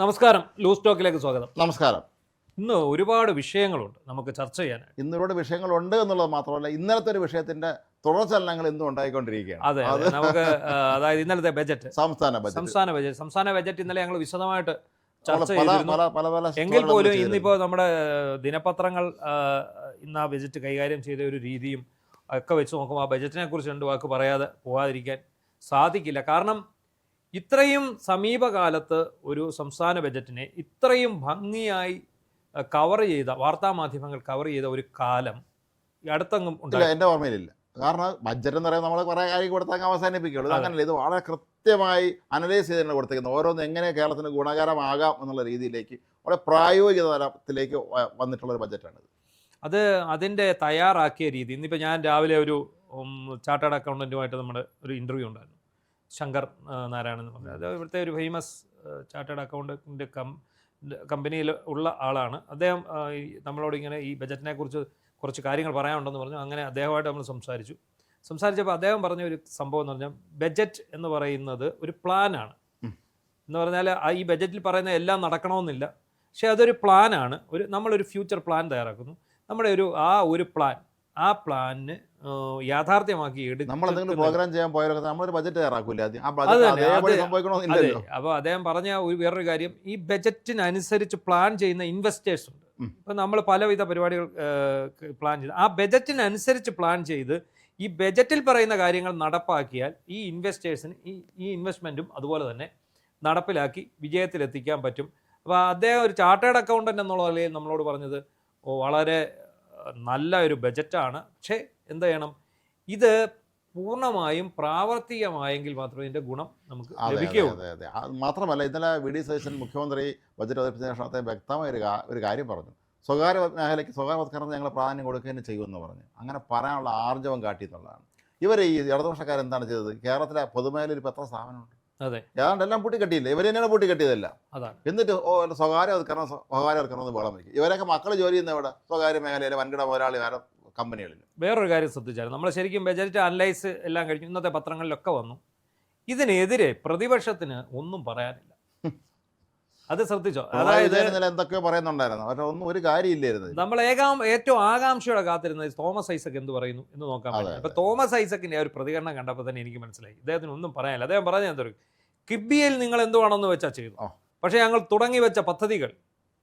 നമസ്കാരം, ലൂസ് ടോക്കിലേക്ക് സ്വാഗതം. നമസ്കാരം. ഇന്ന് ഒരുപാട് വിഷയങ്ങളുണ്ട് നമുക്ക് ചർച്ച ചെയ്യാനായിട്ട്. ഇന്ന് ഒരുപാട് വിഷയങ്ങളുണ്ട് എന്നുള്ളത് മാത്രമല്ല, ഇന്നലത്തെ ഒരു വിഷയത്തിന്റെ തുടർചലനങ്ങൾ ഇന്നും ഉണ്ടായിക്കൊണ്ടിരിക്കുകയാണ്. അതെ, നമുക്ക് അതായത് ഇന്നലത്തെ ബജറ്റ്, സംസ്ഥാന ബജറ്റ് ഇന്നലെ ഞങ്ങൾ വിശദമായിട്ട് ചർച്ച ചെയ്തിരുന്നു. എങ്കിൽ പോലും ഇന്നിപ്പോൾ നമ്മുടെ ദിനപത്രങ്ങൾ ഇന്ന് ആ ബജറ്റ് കൈകാര്യം ചെയ്ത ഒരു രീതിയും ഒക്കെ വെച്ച് നോക്കുമ്പോൾ ആ ബജറ്റിനെ കുറിച്ച് രണ്ട് വാക്ക് പറയാതെ പോകാതിരിക്കാൻ സാധിക്കില്ല. കാരണം ഇത്രയും സമീപകാലത്ത് ഒരു സംസ്ഥാന ബജറ്റിനെ ഇത്രയും ഭംഗിയായി കവർ ചെയ്ത, വാർത്താമാധ്യമങ്ങൾ കവർ ചെയ്ത ഒരു കാലം ഈ അടുത്തെങ്ങും ഉണ്ടായില്ല, എൻ്റെ ഓർമ്മയിലില്ല. കാരണം ബഡ്ജറ്റ് എന്ന് പറയുമ്പോൾ നമ്മൾ കുറേ കാര്യം കൊടുത്താൽ അവസാനിപ്പിക്കുകയുള്ളൂ. അങ്ങനെയല്ല, ഇത് വളരെ കൃത്യമായി അനലൈസ് ചെയ്താണ് കൊടുത്തിരിക്കുന്നത്. ഓരോന്ന് എങ്ങനെ കേരളത്തിന് ഗുണകരമാകാം എന്നുള്ള രീതിയിലേക്ക് വളരെ പ്രായോഗിക തലത്തിലേക്ക് വന്നിട്ടുള്ളൊരു ബഡ്ജറ്റാണിത്. അതിൻ്റെ തയ്യാറാക്കിയ രീതി, ഇന്നിപ്പോൾ ഞാൻ രാവിലെ ഒരു ചാർട്ടേഡ് അക്കൗണ്ടൻറ്റുമായിട്ട് നമ്മുടെ ഒരു ഇൻ്റർവ്യൂ ഉണ്ടായിരുന്നു. ശങ്കർ നാരായണൻ എന്ന് പറഞ്ഞത്, അത് ഇവിടുത്തെ ഒരു ഫേമസ് ചാർട്ടേഡ് അക്കൗണ്ടൻറ്റ് കമ്പനിയിൽ ഉള്ള ആളാണ്. അദ്ദേഹം നമ്മളോട് ഇങ്ങനെ ഈ ബജറ്റിനെ കുറിച്ച് കുറച്ച് കാര്യങ്ങൾ പറയാനുണ്ടെന്ന് പറഞ്ഞു. അങ്ങനെ അദ്ദേഹമായിട്ട് നമ്മൾ സംസാരിച്ചപ്പോൾ അദ്ദേഹം പറഞ്ഞ ഒരു സംഭവം എന്ന് പറഞ്ഞാൽ, ബജറ്റ് എന്ന് പറയുന്നത് ഒരു പ്ലാനാണ് എന്ന് പറഞ്ഞാൽ, ഈ ബജറ്റിൽ പറയുന്ന എല്ലാം നടക്കണമെന്നില്ല, പക്ഷേ അതൊരു പ്ലാനാണ്. നമ്മളൊരു ഫ്യൂച്ചർ പ്ലാൻ തയ്യാറാക്കുന്നു. നമ്മുടെ ഒരു പ്ലാൻ, ആ പ്ലാനിന് യാഥാർത്ഥ്യമാക്കി നമ്മളെന്തെങ്കിലും പ്രോഗ്രാം ചെയ്യാൻ പോയാലൊക്കെ നമ്മളൊരു ബജറ്റ് തയ്യാറാക്കൂല. അപ്പോൾ അദ്ദേഹം പറഞ്ഞ വേറൊരു കാര്യം, ഈ ബജറ്റിനനുസരിച്ച് പ്ലാൻ ചെയ്യുന്ന ഇൻവെസ്റ്റേഴ്സ് ഉണ്ട്. ഇപ്പം നമ്മൾ പലവിധ പരിപാടികൾ പ്ലാൻ ചെയ്ത് ആ ബജറ്റിനനുസരിച്ച് പ്ലാൻ ചെയ്ത് ഈ ബജറ്റിൽ പറയുന്ന കാര്യങ്ങൾ നടപ്പാക്കിയാൽ ഈ ഇൻവെസ്റ്റേഴ്സിന് ഈ ഇൻവെസ്റ്റ്മെൻറ്റും അതുപോലെ തന്നെ നടപ്പിലാക്കി വിജയത്തിലെത്തിക്കാൻ പറ്റും. അപ്പോൾ അദ്ദേഹം ഒരു ചാർട്ടേഡ് അക്കൗണ്ടൻ്റ് എന്നുള്ള നിലയിൽ നമ്മളോട് പറഞ്ഞത് വളരെ നല്ല ഒരു ബജറ്റാണ്, പക്ഷേ എന്ത് ചെയ്യണം, ഇത് പൂർണ്ണമായും പ്രാവർത്തികമായെങ്കിൽ മാത്രമേ ഇതിൻ്റെ ഗുണം നമുക്ക് ലഭിക്കുകയുള്ളൂ. മാത്രമല്ല, ഇന്നലെ വി.ഡി. സതീശൻ മുഖ്യമന്ത്രി ബജറ്റ് അവതരിപ്പിച്ച ശേഷം അദ്ദേഹം വ്യക്തമായ ഒരു കാര്യം പറഞ്ഞു. സ്വകാര്യ മേഖലയ്ക്ക് സ്വകാര്യവൽക്കരണം ഞങ്ങൾ പ്രാധാന്യം കൊടുക്കുകയും ചെയ്യുമെന്ന് പറഞ്ഞു. അങ്ങനെ പറയാനുള്ള ആർജവം കാട്ടി എന്നുള്ളതാണ്. ഇവർ ഈ ഇടതുപക്ഷക്കാരെന്താണ് ചെയ്തത്? കേരളത്തിലെ പൊതുമേഖലയിൽ ഇപ്പോൾ എത്ര സ്ഥാപനമുണ്ട്? അതെ, ഏതാണ്ട് എല്ലാം പൂട്ടിക്കെട്ടിയില്ല. ഇവർ തന്നെയാണ് പൂട്ടിക്കെട്ടിയതല്ല. എന്നിട്ട് സ്വകാര്യവൽക്കരണം എന്ന് വേളം വയ്ക്കും. ഇവരൊക്കെ മക്കൾ ജോലി ചെയ്യുന്ന ഇവിടെ സ്വകാര്യ മേഖലയിലെ വൻകിട മുതലാളി കമ്പനികളിൽ. വേറൊരു കാര്യം ശ്രദ്ധിച്ചായിരുന്നു, നമ്മൾ ശരിക്കും ബജറ്റ് അനലൈസ് എല്ലാം കഴിഞ്ഞു, ഇന്നത്തെ പത്രങ്ങളിലൊക്കെ വന്നു. ഇതിനെതിരെ പ്രതിപക്ഷത്തിന് ഒന്നും പറയാനില്ല. അത് ശ്രദ്ധിച്ചോ? അതായത് എന്തൊക്കെയോ പറയുന്നുണ്ടായിരുന്നു, പക്ഷെ ഒന്നും ഒരു കാര്യമില്ലായിരുന്നു. നമ്മൾ ഏറ്റവും ആകാംക്ഷയോടെ കാത്തിരുന്നത് തോമസ് ഐസക് എന്ത് പറയുന്നു എന്ന് നോക്കാൻ പറ്റും. അപ്പൊ തോമസ് ഐസക്കിന്റെ ഒരു പ്രതികരണം കണ്ടപ്പോൾ തന്നെ എനിക്ക് മനസ്സിലായി ഇദ്ദേഹത്തിന് ഒന്നും പറയാനില്ല. അദ്ദേഹം പറഞ്ഞ എന്തൊരു, കിബിയിൽ നിങ്ങൾ എന്തുവാണെന്ന് വെച്ചാൽ ചെയ്തു, പക്ഷെ ഞങ്ങൾ തുടങ്ങി വെച്ച പദ്ധതികൾ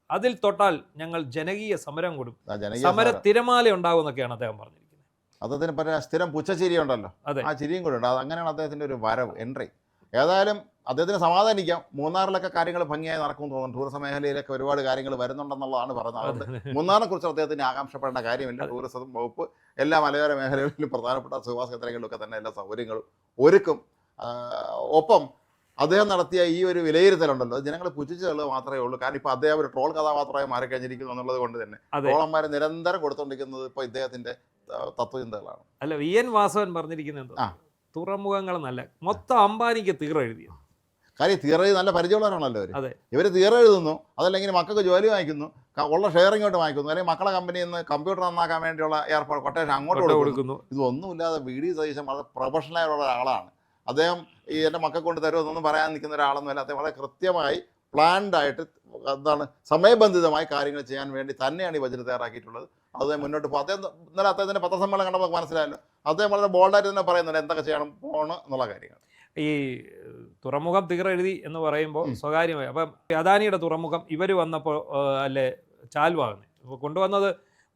അതിൽ തൊട്ടാൽ ഞങ്ങൾ ജനകീയ സമരം കൊടുക്കും, സമര തിരമാല ഉണ്ടാകും എന്നൊക്കെയാണ് അദ്ദേഹം പറഞ്ഞിരിക്കുന്നത്. അദ്ദേഹത്തിന് പല സ്ഥിരം പുച്ഛച്ചിരി ഉണ്ടല്ലോ, ആ ചിരിയും കൂടെ ഉണ്ട്. അങ്ങനെയാണ് അദ്ദേഹത്തിന്റെ ഒരു വരവ്, എൻട്രി. ഏതായാലും അദ്ദേഹത്തിന് സമാധാനിക്കാം. മൂന്നാറിലൊക്കെ കാര്യങ്ങൾ ഭംഗിയായി നടക്കുമെന്ന് തോന്നുന്നു. ടൂറിസം മേഖലയിലൊക്കെ ഒരുപാട് കാര്യങ്ങൾ വരുന്നുണ്ടെന്നുള്ളതാണ് പറയുന്നത്. അതുകൊണ്ട് മൂന്നാറിനെ കുറിച്ച് അദ്ദേഹത്തിന് ആകാംക്ഷപ്പെടേണ്ട കാര്യമില്ല. ടൂറിസം വകുപ്പ് എല്ലാ മലയോര മേഖലകളിലും പ്രധാനപ്പെട്ട സുഖവാസ കേന്ദ്രങ്ങളിലൊക്കെ തന്നെ എല്ലാ സൗകര്യങ്ങളും ഒരുക്കും. ഒപ്പം അദ്ദേഹം നടത്തിയ ഈ ഒരു വിലയിരുത്തലുണ്ടല്ലോ, ജനങ്ങൾ പുച്ഛിച്ചുള്ളത് മാത്രമേ ഉള്ളൂ. കാരണം ഇപ്പോൾ അദ്ദേഹം ഒരു ട്രോൾ കഥാപാത്രമായി മാറിക്കഴിഞ്ഞിരിക്കുന്നു എന്നുള്ളത് കൊണ്ട് തന്നെ ട്രോളന്മാരെ നിരന്തരം കൊടുത്തുകൊണ്ടിരിക്കുന്നത് ഇപ്പോൾ ഇദ്ദേഹത്തിന്റെ തത്വചിന്തകളാണ്. അല്ല, വി.എൻ. വാസവൻ പറഞ്ഞിരിക്കുന്നത് തുറമുഖങ്ങൾ നല്ല മൊത്തം അംബാനിക്ക് തീർ എഴുതിയ കാര്യം. തീർ എഴുതി നല്ല പരിചയമുള്ളവരാണല്ലോ അവർ. ഇവർ തീർ എഴുതുന്നു, അതല്ലെങ്കിൽ മക്കൾക്ക് ജോലി വാങ്ങിക്കുന്നു, ഉള്ള ഷെയർ ഇങ്ങോട്ട് വാങ്ങിക്കുന്നു, അല്ലെങ്കിൽ മക്കളെ കമ്പനിയിൽ നിന്ന് കമ്പ്യൂട്ടർ നന്നാക്കാൻ വേണ്ടിയുള്ള ഏർപ്പാട് കൊട്ടേഷൻ അങ്ങോട്ട് കൊടുക്കുന്നു. ഇതൊന്നുമില്ലാതെ വി.ഡി. സതീശൻ വളരെ പ്രൊഫഷണലായുള്ള ഒരാളാണ്. അദ്ദേഹം ഈ എൻ്റെ മക്കൾ കൊണ്ട് തരുമെന്നൊന്നും പറയാൻ നിൽക്കുന്ന ഒരാളൊന്നുമല്ല. അദ്ദേഹം വളരെ കൃത്യമായി പ്ലാൻഡായിട്ട് സമയബന്ധിതമായി കാര്യങ്ങൾ ചെയ്യാൻ വേണ്ടി തന്നെയാണ് ഈ ബജറ്റ് തയ്യാറാക്കിയിട്ടുള്ളത്. അത് മുന്നോട്ട് പോകും. അദ്ദേഹം ഇന്നലെ അദ്ദേഹത്തിൻ്റെ പത്രസമ്മേളനം കണ്ടപ്പോൾ മനസ്സിലായല്ലോ, അദ്ദേഹം വളരെ ബോൾഡായിട്ട് തന്നെ പറയുന്നുണ്ട് എന്തൊക്കെ ചെയ്യണം പോകണം എന്നുള്ള കാര്യങ്ങൾ. ഈ തുറമുഖം തീർ എഴുതി എന്ന് പറയുമ്പോൾ സ്വകാര്യമായി, അപ്പം അദാനിയുടെ തുറമുഖം ഇവർ വന്നപ്പോൾ അല്ലേ ചാൽവാകുന്നത് കൊണ്ടുവന്നത്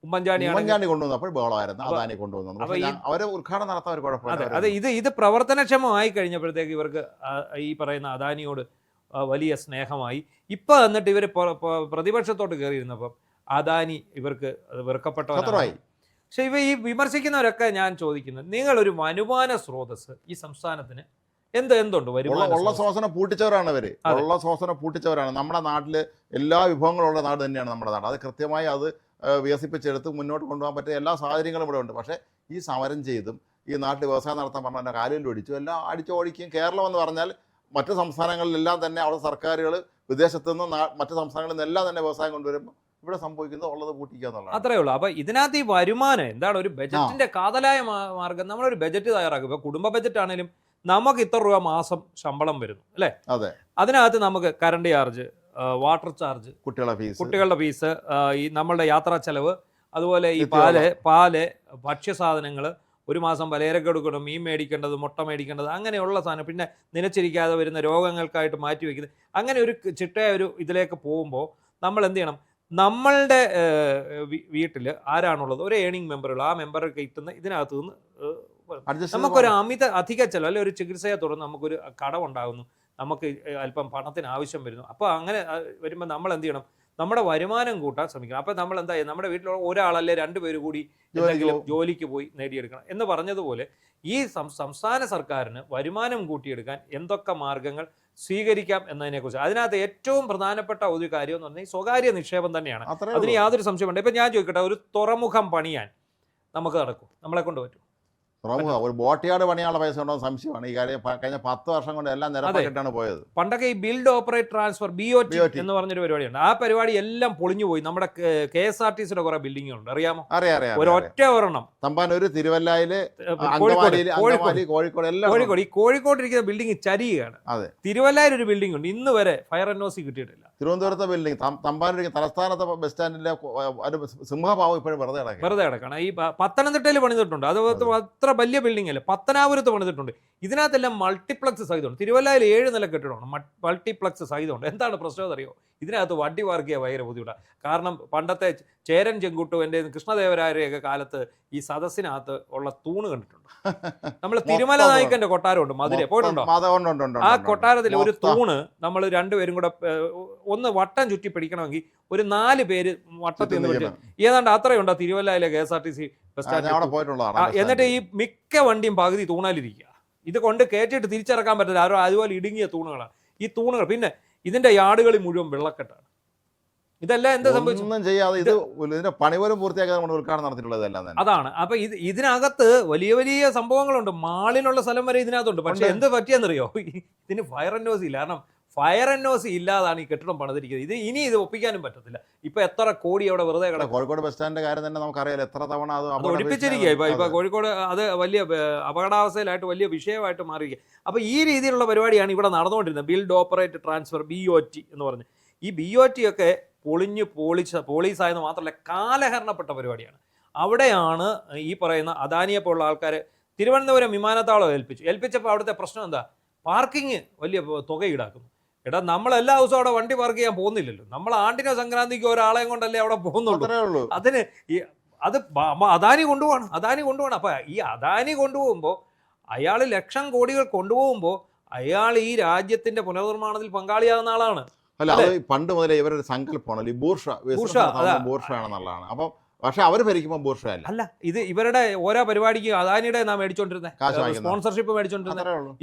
ഉമ്മൻചാണ്ടി കൊണ്ടുവന്നപ്പോൾ ബഹളമായിരുന്നു. അദാനി കൊണ്ടുവന്നു, അവരെ ഉദ്ഘാടനം നടത്താൻ ഒരു കുഴപ്പമില്ല. അതെ, ഇത് പ്രവർത്തനക്ഷമമായി കഴിഞ്ഞപ്പോഴത്തേക്ക് ഇവർക്ക് ഈ പറയുന്ന അദാനിയോട് വലിയ സ്നേഹമായി. ഇപ്പം എന്നിട്ട് ഇവർ പ്രതിപക്ഷത്തോട്ട് കയറിയിരുന്നപ്പം അദാനി ഇവർക്ക് വെറുക്കപ്പെട്ടവരായി. പക്ഷെ ഈ വിമർശിക്കുന്നവരൊക്കെ ഞാൻ ചോദിക്കുന്നത്, നിങ്ങളൊരു വരുമാന സ്രോതസ് ഈ സംസ്ഥാനത്തിന് എന്തുണ്ട്? ഉള്ള ശ്വാസനം പൂട്ടിച്ചവരാണ് ഇവർ. ഉള്ള ശ്വാസനം പൂട്ടിച്ചവരാണ്. നമ്മുടെ നാട്ടിൽ എല്ലാ വിഭവങ്ങളുള്ള നാട് തന്നെയാണ് നമ്മുടെ നാട്. അത് കൃത്യമായി അത് വികസിപ്പിച്ചെടുത്ത് മുന്നോട്ട് കൊണ്ടുപോകാൻ പറ്റിയ എല്ലാ സാഹചര്യങ്ങളും ഇവിടെ ഉണ്ട്. പക്ഷേ ഈ സമരം ചെയ്തും ഈ നാട്ടിൽ വ്യവസായം നടത്താൻ പറഞ്ഞാൽ കാലിൽ ഒടിച്ചു എല്ലാം അടിച്ചോടിക്കുകയും. കേരളം എന്ന് പറഞ്ഞാൽ മറ്റ് സംസ്ഥാനങ്ങളിലെല്ലാം തന്നെ അവിടെ സർക്കാരുകൾ വിദേശത്തു നിന്നും മറ്റ് സംസ്ഥാനങ്ങളിൽ നിന്നെല്ലാം തന്നെ വ്യവസായം കൊണ്ടുവരുമ്പോൾ ഇവിടെ സംഭവിക്കുന്നത് ഉള്ളത് പൂട്ടിക്കുക എന്നുള്ളത് അത്രേ ഉള്ളൂ. അപ്പോൾ ഇതിനകത്ത് ഈ വരുമാനം എന്താണ് ഒരു ബജറ്റിന്റെ കാതലായ മാർഗം? നമ്മളൊരു ബജറ്റ് തയ്യാറാക്കും. ഇപ്പോൾ കുടുംബ ബജറ്റ് ആണെങ്കിലും നമുക്ക് ഇത്ര രൂപ മാസം ശമ്പളം വരുന്നു അല്ലേ? അതെ. അതിനകത്ത് നമുക്ക് കറണ്ട് ചാർജ്, വാട്ടർ ചാർജ്, കുട്ടികളുടെ ഫീസ്, ഈ നമ്മളുടെ യാത്രാ ചെലവ്, അതുപോലെ ഈ നിത്യവള. പാല്, ഭക്ഷ്യസാധനങ്ങൾ, ഒരു മാസം പലചരക്ക് എടുക്കണം, മീൻ മേടിക്കേണ്ടത്, മുട്ട മേടിക്കേണ്ടത്, അങ്ങനെയുള്ള സാധനം, പിന്നെ നിലച്ചിരിക്കാതെ വരുന്ന രോഗങ്ങൾക്കായിട്ട് മാറ്റി വയ്ക്കുന്നത്, അങ്ങനെ ഒരു ചിട്ടയ ഒരു ഇതിലേക്ക് പോകുമ്പോൾ നമ്മൾ എന്ത് ചെയ്യണം? നമ്മളുടെ വീട്ടിൽ ആരാണുള്ളത്, ഒരു ഏണിംഗ് മെമ്പറുകൾ, ആ മെമ്പർ കിട്ടുന്ന ഇതിനകത്ത് നിന്ന് നമുക്കൊരു അധിക ചെലവ്, അല്ലെങ്കിൽ ഒരു ചികിത്സയെ തുടർന്ന് നമുക്കൊരു കടമുണ്ടാകുന്നു, നമുക്ക് അല്പം പണത്തിന് ആവശ്യം വരുന്നു. അപ്പോൾ അങ്ങനെ വരുമ്പോൾ നമ്മൾ എന്ത് ചെയ്യണം? നമ്മുടെ വരുമാനം കൂട്ടാൻ ശ്രമിക്കണം. അപ്പോൾ നമ്മൾ എന്താ, നമ്മുടെ വീട്ടിലുള്ള ഒരാളല്ലേ 2 പേര് കൂടി എന്തെങ്കിലും ജോലിക്ക് പോയി നേടിയെടുക്കണം എന്ന് പറഞ്ഞതുപോലെ ഈ സംസ്ഥാന സർക്കാരിന് വരുമാനം കൂട്ടിയെടുക്കാൻ എന്തൊക്കെ മാർഗങ്ങൾ സ്വീകരിക്കാം എന്നതിനെക്കുറിച്ച്, അതിനകത്ത് ഏറ്റവും പ്രധാനപ്പെട്ട ഒരു കാര്യം എന്ന് പറഞ്ഞാൽ ഈ സ്വകാര്യ നിക്ഷേപം തന്നെയാണ്. അതിന് യാതൊരു സംശയമുണ്ട്. ഇപ്പം ഞാൻ ചോദിക്കട്ടെ, ഒരു തുറമുഖം പണിയാൻ നമുക്ക് നടക്കും? നമ്മളെ കൊണ്ട് പറ്റും? ഒരു ബോട്ട് യാർഡ് പണിയാനുള്ള പൈസ ഉണ്ടോ സംശയമാണ്. ഈ കാര്യം കഴിഞ്ഞ 10 വർഷം കൊണ്ട് എല്ലാം നിരപ്പാക്കിയിട്ടാണ് പോയത്. പണ്ടൊക്കെ ഈ ബിൽഡ് ഓപ്പറേറ്റ് ട്രാൻസ്ഫർ BOT എന്ന് പറഞ്ഞൊരു പരിപാടിയുണ്ട്. ആ പരിപാടി എല്ലാം പൊളിഞ്ഞു പോയി. നമ്മുടെ KSRTCയുടെ കുറെ ബിൽഡിങ്ങുണ്ട്, അറിയാമോ? അറിയാം. ഒരൊറ്റ ഒരെണ്ണം തമ്പാനൂര്, തിരുവല്ലയില്, കോഴിക്കോട് എല്ലാം. കോഴിക്കോട് ഇരിക്കുന്ന ബിൽഡിംഗ് ചരിയുകയാണ്. അതെ, തിരുവല്ലയിൽ ഒരു ബിൽഡിംഗ് ഉണ്ട്, ഇന്ന് വരെ ഫയർ NOC കിട്ടിയിട്ടില്ല. തിരുവനന്തപുരത്തെ ബിൽഡിംഗ്, തമ്പാനൂർ തലസ്ഥാനത്തെ ബസ് സ്റ്റാൻഡിലെ സിംഹഭാവം ഇപ്പോഴും വെറുതെ കിടക്കണം. ഈ പത്തനംതിട്ടയിൽ പണിതിട്ടുണ്ട്, അത് അത്ര വലിയ ബിൽഡിംഗ് അല്ല. പത്തനാപുരത്ത് പണിതിട്ടുണ്ട്. ഇതിനകത്തെല്ലാം മൾട്ടിപ്ലക്സ് സഹിതമുണ്ട്. തിരുവല്ലയിൽ 7 നില കെട്ടിടമാണ്, മൾട്ടിപ്ലക്സ് സഹിതമുണ്ട്. എന്താണ് പ്രശ്നം അറിയോ? ഇതിനകത്ത് വണ്ടി പാർക്ക് ചെയ്യാൻ ഭയങ്കര ബുദ്ധിമുട്ടാണ്. കാരണം പണ്ടത്തെ ചേരൻ ചെങ്കുട്ടുവിൻ്റെ, കൃഷ്ണദേവരായരെയൊക്കെ കാലത്ത് ഈ സദസ്സിനകത്ത് ഉള്ള തൂണ് കണ്ടിട്ടുണ്ട്. നമ്മൾ തിരുമല നായിക്കന്റെ കൊട്ടാരമുണ്ട്, മധുര പോയിട്ടുണ്ടോ? ആ കൊട്ടാരത്തിൽ ഒരു തൂണ് നമ്മൾ 2 പേരും കൂടെ ഒന്ന് വട്ടം ചുറ്റി പിടിക്കണമെങ്കിൽ ഒരു 4 പേര് വട്ടത്തിൽ നിന്ന് പിടിച്ചു. ഏതാണ്ട് അത്രയുണ്ടോ തിരുവല്ലയിലെ KSRTC ബസ് സ്റ്റാൻഡ്. എന്നിട്ട് ഈ മിക്ക വണ്ടിയും പകുതി തൂണാലിരിക്കുക. ഇത് കൊണ്ട് കയറ്റിയിട്ട് തിരിച്ചിറക്കാൻ പറ്റില്ല. അതുപോലെ ഇടുങ്ങിയ തൂണുകളാണ് ഈ തൂണുകൾ. പിന്നെ ഇതിന്റെ യാർഡുകളിൽ മുഴുവൻ വെള്ളക്കെട്ടാണ്. ഇതെല്ലാം എന്താ സംഭവിച്ചൊന്നും ചെയ്യാതെ ഇതിന്റെ പണി പോലും പൂർത്തിയാക്കാൻ ഉദ്ഘാടനം നടത്തിയിട്ടുള്ളതെല്ലാം തന്നെ അതാണ്. അപ്പൊ ഇതിനകത്ത് വലിയ വലിയ സംഭവങ്ങളുണ്ട്. മാളിനുള്ള സ്ഥലം വരെ ഇതിനകത്തുണ്ട്. പക്ഷെ എന്ത് പറ്റിയെന്നറിയോ? ഇതിന് ഫയർ NOC ഇല്ല. കാരണം ഫയർ NOC ഇല്ലാതാണ് ഈ കെട്ടിടം പണിതിരിക്കുന്നത്. ഇനി ഇത് ഒപ്പിക്കാനും പറ്റത്തില്ല. ഇപ്പൊ എത്ര കോടി അവിടെ വെറുതെ കിടക്കും. കോഴിക്കോട് ബസ് സ്റ്റാൻഡിന്റെ കാര്യം തന്നെ നമുക്കറിയാലോ, എത്ര തവണ അത് ഒഴിപ്പിച്ചിരിക്കുക. ഇപ്പൊ കോഴിക്കോട് അത് വലിയ അപകടാവസ്ഥയിലായിട്ട് വലിയ വിഷയമായിട്ട് മാറിയിരിക്കുക. അപ്പൊ ഈ രീതിയിലുള്ള പരിപാടിയാണ് ഇവിടെ നടന്നുകൊണ്ടിരുന്നത്. ബിൽഡ് ഓപ്പറേറ്റ് ട്രാൻസ്ഫർ, BOT എന്ന് പറഞ്ഞ്. ഈ BOT ഒക്കെ പോളീസായെന്ന് മാത്രമല്ല കാലഹരണപ്പെട്ട പരിപാടിയാണ്. അവിടെയാണ് ഈ പറയുന്ന അദാനിയെ പോലുള്ള ആൾക്കാർ തിരുവനന്തപുരം വിമാനത്താവളം ഏൽപ്പിച്ചപ്പോൾ അവിടുത്തെ പ്രശ്നം എന്താ? പാർക്കിങ് വലിയ തുക ഈടാക്കുന്നു. എടാ, നമ്മൾ എല്ലാ ദിവസവും അവിടെ വണ്ടി പാർക്ക് ചെയ്യാൻ പോകുന്നില്ലല്ലോ. നമ്മൾ ആണ്ടിനോ സംക്രാന്തിക്കോ ഒരാളെയും കൊണ്ടല്ലേ അവിടെ പോകുന്നുള്ളൂ. അതിന് അത് അദാനി കൊണ്ടുപോകണം. അപ്പൊ ഈ അദാനി കൊണ്ടുപോകുമ്പോൾ അയാൾ ലക്ഷം കോടികൾ കൊണ്ടുപോകുമ്പോൾ അയാൾ ഈ രാജ്യത്തിന്റെ പുനർനിർമ്മാണത്തിൽ പങ്കാളിയാകുന്ന ആളാണ്. അല്ല, അത് പണ്ട് മുതലേ ഇവരൊരു സങ്കല്പമാണ്, ബൂർഷാണെന്നുള്ളതാണ്. അപ്പം പക്ഷെ അവർ ഭരിക്കുമ്പോൾ ബൂർഷയല്ല. അല്ല, ഇത് ഇവരുടെ ഓരോ പരിപാടിക്ക് അദാനിയുടെ നാം മേടിച്ചോണ്ടിരുന്നത്, സ്പോൺസർഷിപ്പ് മേടിച്ചോണ്ടിരുന്നത്.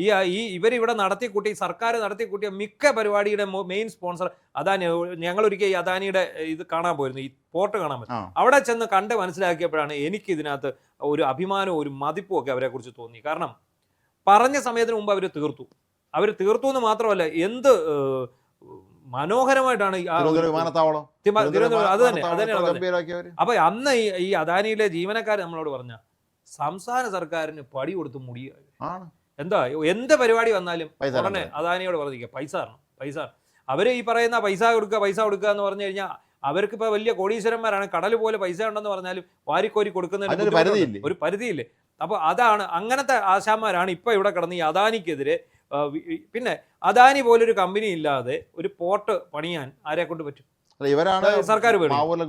ഇവരിവിടെ നടത്തിക്കൂട്ടി, സർക്കാർ നടത്തിക്കൂട്ടിയ മിക്ക പരിപാടിയുടെ മെയിൻ സ്പോൺസർ അദാനി. ഞങ്ങളൊരിക്കൽ ഈ അദാനിയുടെ ഇത് കാണാൻ പോയിരുന്നു, ഈ പോർട്ട് കാണാൻ പറ്റും. അവിടെ ചെന്ന് കണ്ട് മനസ്സിലാക്കിയപ്പോഴാണ് എനിക്ക് ഇതിനകത്ത് ഒരു അഭിമാനവും ഒരു മതിപ്പും ഒക്കെ അവരെ കുറിച്ച് തോന്നി. കാരണം പറഞ്ഞ സമയത്തിന് മുമ്പ് അവർ തീർത്തു എന്ന് മാത്രമല്ല, എന്ത് മനോഹരമായിട്ടാണ് വിമാനത്താവളം. അത് തന്നെയാണ്. അപ്പൊ അന്ന് ഈ അദാനിയിലെ ജീവനക്കാർ നമ്മളോട് പറഞ്ഞ സംസ്ഥാന സർക്കാരിന് പടി കൊടുത്ത് മുടിയായി. എന്താ എന്ത് പരിപാടി വന്നാലും ഉടനെ അദാനിയോട് പറഞ്ഞിരിക്കുക, പൈസ. അവര് ഈ പറയുന്ന പൈസ കൊടുക്കുക എന്ന് പറഞ്ഞു കഴിഞ്ഞാൽ അവർക്കിപ്പോ വലിയ കോടീശ്വരന്മാരാണ്. കടൽ പോലെ പൈസ ഉണ്ടെന്ന് പറഞ്ഞാലും വാരിക്കോരി കൊടുക്കുന്നതിന് ഒരു പരിധിയില്ലേ. അപ്പൊ അതാണ്, അങ്ങനത്തെ ആശാന്മാരാണ് ഇപ്പൊ ഇവിടെ കിടന്ന് ഈ അദാനിക്കെതിരെ. പിന്നെ അദാനി പോലൊരു കമ്പനി ഇല്ലാതെ ഒരു പോർട്ട് പണിയാൻ ആരെ കൊണ്ട് പറ്റും? ഇവരാണ് സർക്കാർ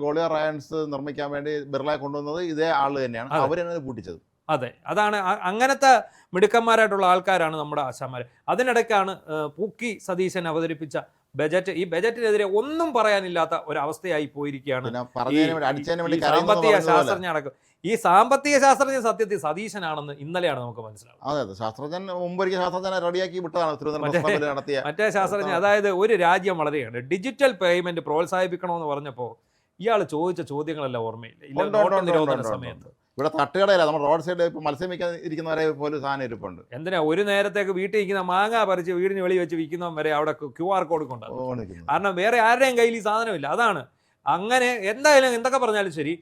ഗോളിയർ റയൻസ് നിർമ്മിക്കാൻ വേണ്ടി ബിർളയെ കൊണ്ടുവന്നത്. ഇതേ ആള് തന്നെയാണ് അവരാണ് പൂട്ടിച്ചത്. അതെ, അതാണ്. അങ്ങനത്തെ മിടുക്കന്മാരായിട്ടുള്ള ആൾക്കാരാണ് നമ്മുടെ ആശാന്മാർ. അതിനിടയ്ക്കാണ് പൂക്കി സതീശൻ അവതരിപ്പിച്ച ബജറ്റ്. ഈ ബജറ്റിനെതിരെ ഒന്നും പറയാനില്ലാത്ത ഒരവസ്ഥയായി പോയിരിക്കുകയാണ് സാമ്പത്തിക ശാസ്ത്രജ്ഞ അടക്കം. ഈ സാമ്പത്തിക ശാസ്ത്രജ്ഞ സത്യത്തിൽ സതീശനാണെന്ന് ഇന്നലെയാണ് നമുക്ക് മനസ്സിലാവുന്നത്. മറ്റേ ശാസ്ത്രജ്ഞ, അതായത് ഒരു രാജ്യം വളരെയാണ് ഡിജിറ്റൽ പേയ്മെന്റ് പ്രോത്സാഹിപ്പിക്കണമെന്ന് പറഞ്ഞപ്പോൾ ഇയാൾ ചോദിച്ച ചോദ്യങ്ങളെല്ലാം ഓർമ്മയില്ല. നോട്ട് നിരോധന സമയത്ത് ഇവിടെ തട്ടുകടയില്ല, നമ്മൾ റോഡ് സൈഡിൽ ഇപ്പോൾ മത്സ്യം വിൽക്കാൻ ഇരിക്കുന്നവരെ പോലും സാധനം ഇരിപ്പുണ്ട്. എന്തിനാ ഒരു നേരത്തേക്ക് വീട്ടിൽ ഇരിക്കുന്ന മാങ്ങ പറിച്ച് വീടിന് വെളി വെച്ച് വിൽക്കുന്നവൻ വരെ അവിടെ QR കോഡ് കൊണ്ടുവന്നു. കാരണം വേറെ ആരുടെയും കയ്യിൽ ഈ സാധനമില്ല. അതാണ്. അങ്ങനെ എന്തായാലും എന്തൊക്കെ പറഞ്ഞാലും ശരി,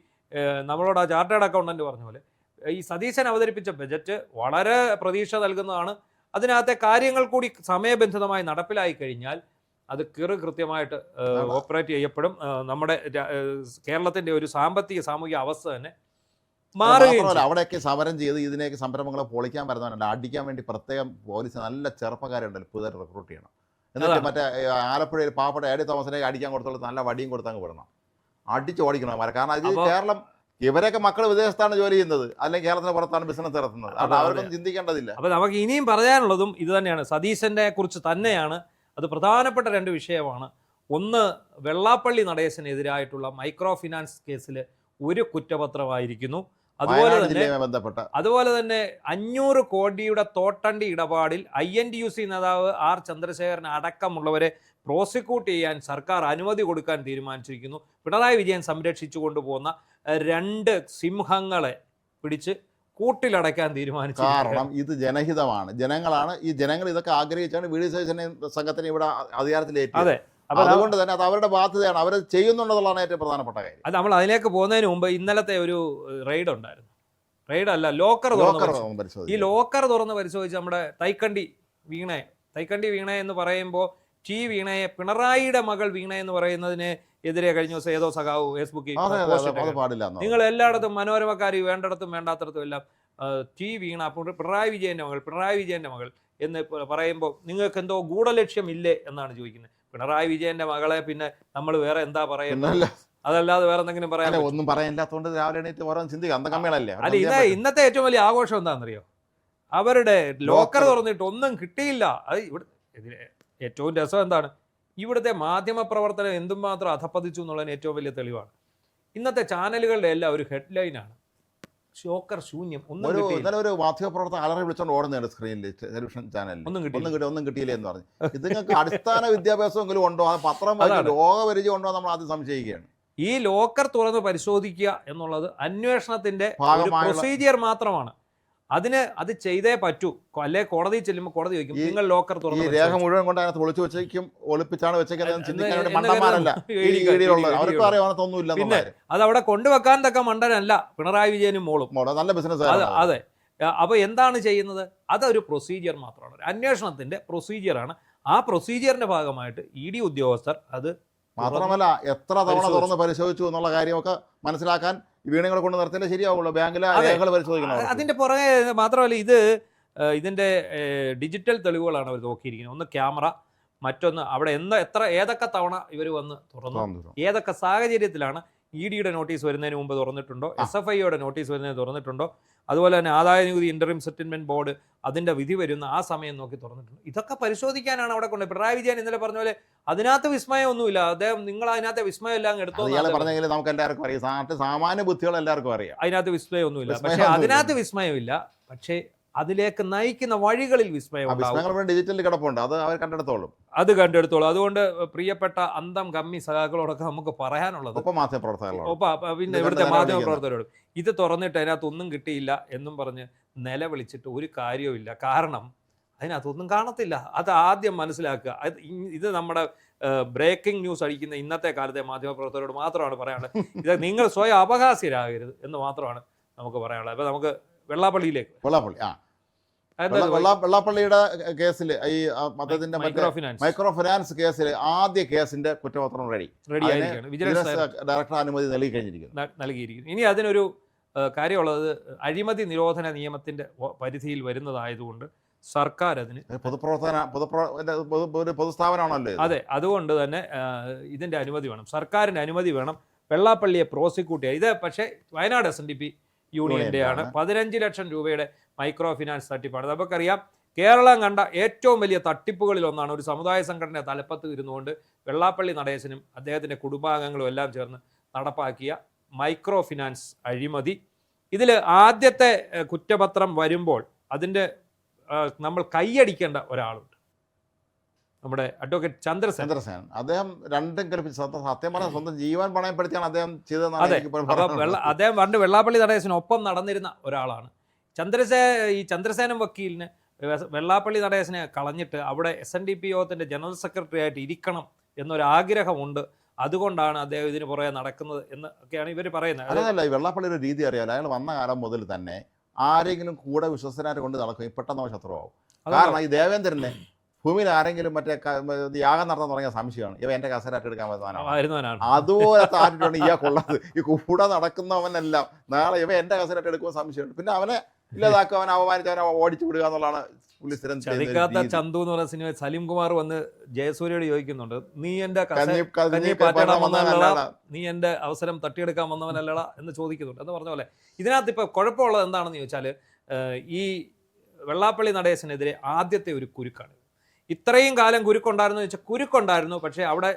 നമ്മളോട് ആ ചാർട്ടേഡ് അക്കൗണ്ടന്റ് പറഞ്ഞ പോലെ ഈ സതീശൻ അവതരിപ്പിച്ച ബജറ്റ് വളരെ പ്രതീക്ഷ നൽകുന്നതാണ്. അതിനകത്തെ കാര്യങ്ങൾ കൂടി സമയബന്ധിതമായി നടപ്പിലായി കഴിഞ്ഞാൽ അത് കൃത്യമായിട്ട് ഓപ്പറേറ്റ് ചെയ്യപ്പെടും. നമ്മുടെ കേരളത്തിൻ്റെ ഒരു സാമൂഹിക അവസ്ഥ തന്നെ മാറുകയും. അവിടെയൊക്കെ സമരം ചെയ്ത് ഇതിനെയൊക്കെ സംരംഭങ്ങളെ പൊളിക്കാൻ വരുന്നവരുണ്ട്. അടിക്കാൻ വേണ്ടി പ്രത്യേകം പോലീസ് നല്ല ചെറുപ്പക്കാരുണ്ടല്ലോ പുതിയ റിക്രൂട്ട് ചെയ്യണം. എന്നിട്ട് മറ്റേ ആലപ്പുഴയിൽ പാവപ്പെട്ട എ ഡി തോമസിനെ അടിക്കാൻ കൊടുത്തോളൂ, നല്ല വടിയും കൊടുത്തങ്ങ് വിടണം, അടിച്ച് ഓടിക്കണം അവരെ. കാരണം ഇത് കേരളം, ഇവരൊക്കെ മക്കൾ വിദേശത്താണ് ജോലി ചെയ്യുന്നത്, അല്ലെങ്കിൽ കേരളത്തിന് പുറത്താണ് ബിസിനസ് നടത്തുന്നത്. അത് അവർക്കൊന്നും ചിന്തിക്കേണ്ടതില്ല. അപ്പോൾ നമുക്ക് ഇനിയും പറയാനുള്ളതും ഇത് തന്നെയാണ്. സതീശനെ കുറിച്ച് തന്നെയാണ്. അത് പ്രധാനപ്പെട്ട 2 വിഷയമാണ്. ഒന്ന്, വെള്ളാപ്പള്ളി നടേശനെതിരായിട്ടുള്ള മൈക്രോ ഫിനാൻസ് കേസിൽ ഒരു കുറ്റപത്രമായിരിക്കുന്നു. അതുപോലെ തന്നെ 500 കോടിയുടെ തോട്ടണ്ടി ഇടപാടിൽ INTUC നേതാവ് R ചന്ദ്രശേഖരൻ അടക്കമുള്ളവരെ പ്രോസിക്യൂട്ട് ചെയ്യാൻ സർക്കാർ അനുമതി കൊടുക്കാൻ തീരുമാനിച്ചിരിക്കുന്നു. പിണറായി വിജയൻ സംരക്ഷിച്ചു കൊണ്ടുപോകുന്ന 2 സിംഹങ്ങളെ പിടിച്ച് കൂട്ടിലടയ്ക്കാൻ തീരുമാനിച്ചു. കാരണം ഇത് ജനഹിതമാണ്, ജനങ്ങളാണ്. ഈ ജനങ്ങൾ ഇതൊക്കെ ആഗ്രഹിച്ചാണ് വി ഡി സതീശനെ സംഘത്തിന് ഇവിടെ അധികാരത്തിലേറ്റത്. അതുകൊണ്ട് തന്നെ അത് അവരുടെ ബാധ്യതയാണ്, അവർ ചെയ്യുന്നുണ്ടെന്നുള്ളതാണ് ഏറ്റവും പ്രധാനപ്പെട്ട കാര്യം. അത് നമ്മൾ അതിലേക്ക് പോകുന്നതിന് മുമ്പ് ഇന്നലത്തെ ഒരു റെയ്ഡ് ഉണ്ടായിരുന്നു. റെയ്ഡല്ല, ലോക്കർ തുറന്ന് ഈ ലോക്കർ തുറന്ന് പരിശോധിച്ച് നമ്മുടെ തൈക്കണ്ടി വീണ എന്ന് പറയുമ്പോൾ വീണയെ പിണറായിയുടെ മകൾ വീണ എന്ന് പറയുന്നതിന് എതിരെ കഴിഞ്ഞ ദിവസം ഏതോ സഖാവ് ഫേസ്ബുക്കിൽ നിങ്ങൾ എല്ലായിടത്തും മനോരമക്കാർ വേണ്ടിടത്തും വേണ്ടാത്തടത്തും എല്ലാം വീണ പിണറായി വിജയന്റെ മകൾ എന്ന് പറയുമ്പോൾ നിങ്ങൾക്ക് എന്തോ ഗൂഢലക്ഷ്യം ഇല്ലേ എന്നാണ് ചോദിക്കുന്നത്. പിണറായി വിജയന്റെ മകളെ പിന്നെ നമ്മൾ വേറെ എന്താ പറയുന്നത്? അതല്ലാതെ വേറെ എന്തെങ്കിലും പറയാൻ ഒന്നും പറയാനില്ലാത്തതുകൊണ്ട് രാവിലെ എണീറ്റ് ഓരോ ചിന്തിക്കുക. അല്ല, ഇന്നത്തെ ഏറ്റവും വലിയ ആഘോഷം എന്താണെന്നറിയോ? അവരുടെ ലോക്കർ തുറന്നിട്ട് ഒന്നും കിട്ടിയില്ല. അത് ഇവിടെ ഏറ്റവും രസം എന്താണ്? ഇവിടുത്തെ മാധ്യമ പ്രവർത്തനം എന്തുമാത്രം അധപ്പതിച്ചു എന്നുള്ളതിന് ഏറ്റവും വലിയ തെളിവാണ്. ഇന്നത്തെ ചാനലുകളുടെ എല്ലാം ഒരു ഹെഡ്ലൈനാണ് ഷോക്കർ ശൂന്യം. ഒരു മാധ്യമപ്രവർത്തനം അലറി വിളിച്ചോണ്ട് ഓടുന്നുണ്ട് സ്ക്രീനിൽ, ടെലിവിഷൻ ചാനലിൽ. ഒന്നും കിട്ടിയില്ല എന്ന് പറഞ്ഞു. ഇത് നിങ്ങൾക്ക് അടിസ്ഥാന വിദ്യാഭ്യാസമെങ്കിലും ഉണ്ടോ? അത് പത്രം ലോകപരിചയം ഉണ്ടോ? നമ്മൾ ആദ്യം സംശയിക്കുകയാണ്. ഈ ലോക്കർ തുറന്ന് പരിശോധിക്കുക എന്നുള്ളത് അന്വേഷണത്തിന്റെ പ്രൊസീജിയർ മാത്രമാണ്. അത് ചെയ്തേ പറ്റൂ. അല്ലെ കോടതി ചെല്ലുമ്പോൾ കോടതി ചോദിക്കും നിങ്ങൾ ലോക്കർ തുറന്ന് രേഖ മുഴുവൻ കൊണ്ട് അതിനകത്ത് ഒളിച്ചു വെച്ചേക്കും, ഒളിപ്പിച്ചാണ് വെച്ചേക്കുന്നത്. പിന്നെ അത് അവിടെ കൊണ്ടുവെക്കാൻ തക്ക മണ്ടനല്ല പിണറായി വിജയനും മോളും. നല്ല ബിസിനസ്. അതെ. അപ്പൊ എന്താണ് ചെയ്യുന്നത്? അതൊരു പ്രൊസീജിയർ മാത്രമാണ്, അന്വേഷണത്തിന്റെ പ്രൊസീജിയറാണ്. ആ പ്രൊസീജിയറിന്റെ ഭാഗമായിട്ട് ED ഉദ്യോഗസ്ഥർ അത് മാത്രമല്ല എത്ര തവണ തുറന്ന് പരിശോധിച്ചു എന്നുള്ള കാര്യമൊക്കെ മനസ്സിലാക്കാൻ വീണുകളെ കൊണ്ട് നിർത്തിയാലേ ശരിയാവുള്ളൂ. ബാങ്കിലെ രേഖകൾ പരിശോധിക്കണം. അതിന്റെ പുറകെ മാത്രമല്ല ഇതിന്റെ ഡിജിറ്റൽ തെളിവുകളാണ് അവർ നോക്കിയിരിക്കുന്നത്. ഒന്ന് ക്യാമറ, മറ്റൊന്ന് അവിടെ ഏതൊക്കെ തവണ ഇവർ വന്ന് തുറന്നു, ഏതൊക്കെ സാഹചര്യത്തിലാണ്. EDയുടെ നോട്ടീസ് വരുന്നതിന് മുമ്പ് തുറന്നിട്ടുണ്ടോ, SFIയുടെ നോട്ടീസ് വരുന്നതിന് തുറന്നിട്ടുണ്ടോ, അതുപോലെ തന്നെ ആദായ നികുതി ഇന്ററിം സെറ്റിൽമെന്റ് ബോർഡ് അതിന്റെ വിധി വരുന്ന ആ സമയം നോക്കി തുറന്നിട്ടുണ്ട്. ഇതൊക്കെ പരിശോധിക്കാനാണ് അവിടെ കൊണ്ട്. പിണറായി വിജയൻ ഇന്നലെ പറഞ്ഞ പോലെ അതിനകത്ത് വിസ്മയമൊന്നുമില്ല. അദ്ദേഹം നിങ്ങൾ അതിനകത്ത് വിസ്മയം എല്ലാം എടുത്തോ പറഞ്ഞെങ്കിൽ നമുക്ക് എല്ലാവർക്കും അറിയാം, സാമാന്യ ബുദ്ധികൾ എല്ലാവർക്കും അറിയാം. അതിനകത്ത് വിസ്മയമൊന്നുമില്ല. പക്ഷെ അതിനകത്ത് വിസ്മയമില്ല, പക്ഷേ അതിലേക്ക് നയിക്കുന്ന വഴികളിൽ വിസ്മയം ഡിജിറ്റലിൽ കിടപ്പുണ്ട്. അത് അവർ കണ്ടെടുത്തോളും. അതുകൊണ്ട് പ്രിയപ്പെട്ട അന്തം കമ്മി സഖാക്കളോടൊക്കെ നമുക്ക് പറയാനുള്ളത്, പിന്നെ ഇവിടുത്തെ മാധ്യമപ്രവർത്തകരോട്, ഇത് തുറന്നിട്ട് അതിനകത്തൊന്നും കിട്ടിയില്ല എന്നും പറഞ്ഞ് നിലവിളിച്ചിട്ട് ഒരു കാര്യവുമില്ല. കാരണം അതിനകത്തൊന്നും കാണത്തില്ല. അത് ആദ്യം മനസ്സിലാക്കുക. ഇത് നമ്മുടെ ബ്രേക്കിംഗ് ന്യൂസ് അടിക്കുന്ന ഇന്നത്തെ കാലത്തെ മാധ്യമപ്രവർത്തകരോട് മാത്രമാണ് പറയാനുള്ളത്. ഇത് നിങ്ങൾ സ്വയം അപഹാസ്യരാകരുത് എന്ന് മാത്രമാണ് നമുക്ക് പറയാനുള്ളത്. അപ്പോൾ നമുക്ക് വെള്ളാപ്പള്ളിയിലേക്ക്. വെള്ളാപ്പള്ളിയുടെ കേസിൽ ഈ അദ്ദേഹത്തിന്റെ മൈക്രോ ഫിനാൻസ് കേസിൽ ആദ്യ കേസിന്റെ കുറ്റപത്രം റെഡിയായിരിക്കുകയാണ്. ഡയറക്ടർ അനുമതി നൽകിയിരിക്കുന്നു. ഇനി അതിനൊരു കാര്യമുള്ളത്, അഴിമതി നിരോധന നിയമത്തിന്റെ പരിധിയിൽ വരുന്നതായതുകൊണ്ട് സർക്കാർ അതിന് പൊതുസ്ഥാപനമാണല്ലോ. അതെ, അതുകൊണ്ട് തന്നെ ഇതിന്റെ അനുമതി വേണം, സർക്കാരിന്റെ അനുമതി വേണം വെള്ളാപ്പള്ളിയെ പ്രോസിക്യൂട്ട് ചെയ്യാൻ. ഇത് പക്ഷേ വയനാട് SNDP യൂണിയന്റെയാണ് 15 ലക്ഷം രൂപയുടെ മൈക്രോ ഫിനാൻസ് തട്ടിപ്പാണ്. നമുക്കറിയാം, കേരളം കണ്ട ഏറ്റവും വലിയ തട്ടിപ്പുകളിൽ ഒന്നാണ്. ഒരു സമുദായ സംഘടന തലപ്പത്ത് ഇരുന്നുകൊണ്ട് വെള്ളാപ്പള്ളി നടേശനും അദ്ദേഹത്തിൻ്റെ കുടുംബാംഗങ്ങളും എല്ലാം ചേർന്ന് നടപ്പാക്കിയ മൈക്രോ ഫിനാൻസ് അഴിമതി. ഇതിൽ ആദ്യത്തെ കുറ്റപത്രം വരുമ്പോൾ അതിൻ്റെ നമ്മൾ കൈയടിക്കേണ്ട ഒരാളുണ്ട്, നമ്മുടെ അഡ്വക്കേറ്റ് ചന്ദ്രസേൻ. അദ്ദേഹം രണ്ടും കൽപ്പിച്ചു. സത്യം പറഞ്ഞാൽ സ്വന്തം ജീവൻ പണയപ്പെടുത്തിയാണ് അദ്ദേഹം ചെയ്തത്. അദ്ദേഹം പണ്ട് വെള്ളാപ്പള്ളി നടേശനൊപ്പം നടന്നിരുന്ന ഒരാളാണ്. ഈ ചന്ദ്രസേനൻ വക്കീലിന് വെള്ളാപ്പള്ളി നടേശനെ കളഞ്ഞിട്ട് അവിടെ SNDP യോഗത്തിൻ്റെ ജനറൽ സെക്രട്ടറി ആയിട്ട് ഇരിക്കണം എന്നൊരാഗ്രഹമുണ്ട്. അതുകൊണ്ടാണ് അദ്ദേഹം ഇതിന് പുറകെ നടക്കുന്നത് എന്നൊക്കെയാണ് ഇവർ പറയുന്നത്. അതല്ല, ഈ വെള്ളാപ്പള്ളിയുടെ രീതി അറിയാലോ. അയാൾ വന്ന കാലം മുതൽ തന്നെ ആരെങ്കിലും കൂടെ വിശ്വസനായിട്ട് കൊണ്ട് നടക്കും, പെട്ടെന്ന് അവൻ ശത്രുവാകും. കാരണം ഈ ദേവേന്ദ്രനെ ഭൂമിയിൽ ആരെങ്കിലും മറ്റേ യാഗം നടത്താൻ തുടങ്ങിയ സംശയമാണ് ഇവ എൻ്റെ കസേര അട്ടെടുക്കാൻ വരുന്നവനാണ്. വരുന്നവനാണ്. അതുപോലത്തെ ആറ്റിട്ടാണ് ഇയാൾക്കുള്ളത്. ഈ കൂടെ നടക്കുന്നവനെല്ലാം നാളെ ഇവ എൻ്റെ കസേര അട്ടെടുക്കുമ്പോൾ സംശയമുണ്ട്. പിന്നെ അവനെ ഇല്ലാതാക്കുക, അവനെ അപമാനിച്ച് അവനെ ഓടിച്ചു വിടുക എന്നുള്ളതാണ് പുള്ളി സ്ഥിരം ചതിക്കാത്ത ചന്തു എന്ന് പറയുന്ന സിനിമ സലീം കുമാർ വന്ന് ജയസൂര്യയോട് ചോദിക്കുന്നുണ്ട്, നീ എന്റെ നീ എന്റെ അവസരം തട്ടിയെടുക്കാൻ വന്നവനല്ലടാ എന്ന് ചോദിക്കുന്നുണ്ട്. എന്ന് പറഞ്ഞ പോലെ ഇതിനകത്ത് ഇപ്പൊ കുഴപ്പമുള്ളത് എന്താണെന്ന് ചോദിച്ചാൽ, ഈ വെള്ളാപ്പള്ളി നടേശനെതിരെ ആദ്യത്തെ ഒരു കുരുക്കാണ്. ഇത്രയും കാലം കുരുക്കുണ്ടായിരുന്നു വെച്ചാൽ കുരുക്കുണ്ടായിരുന്നു, പക്ഷേ അവിടെ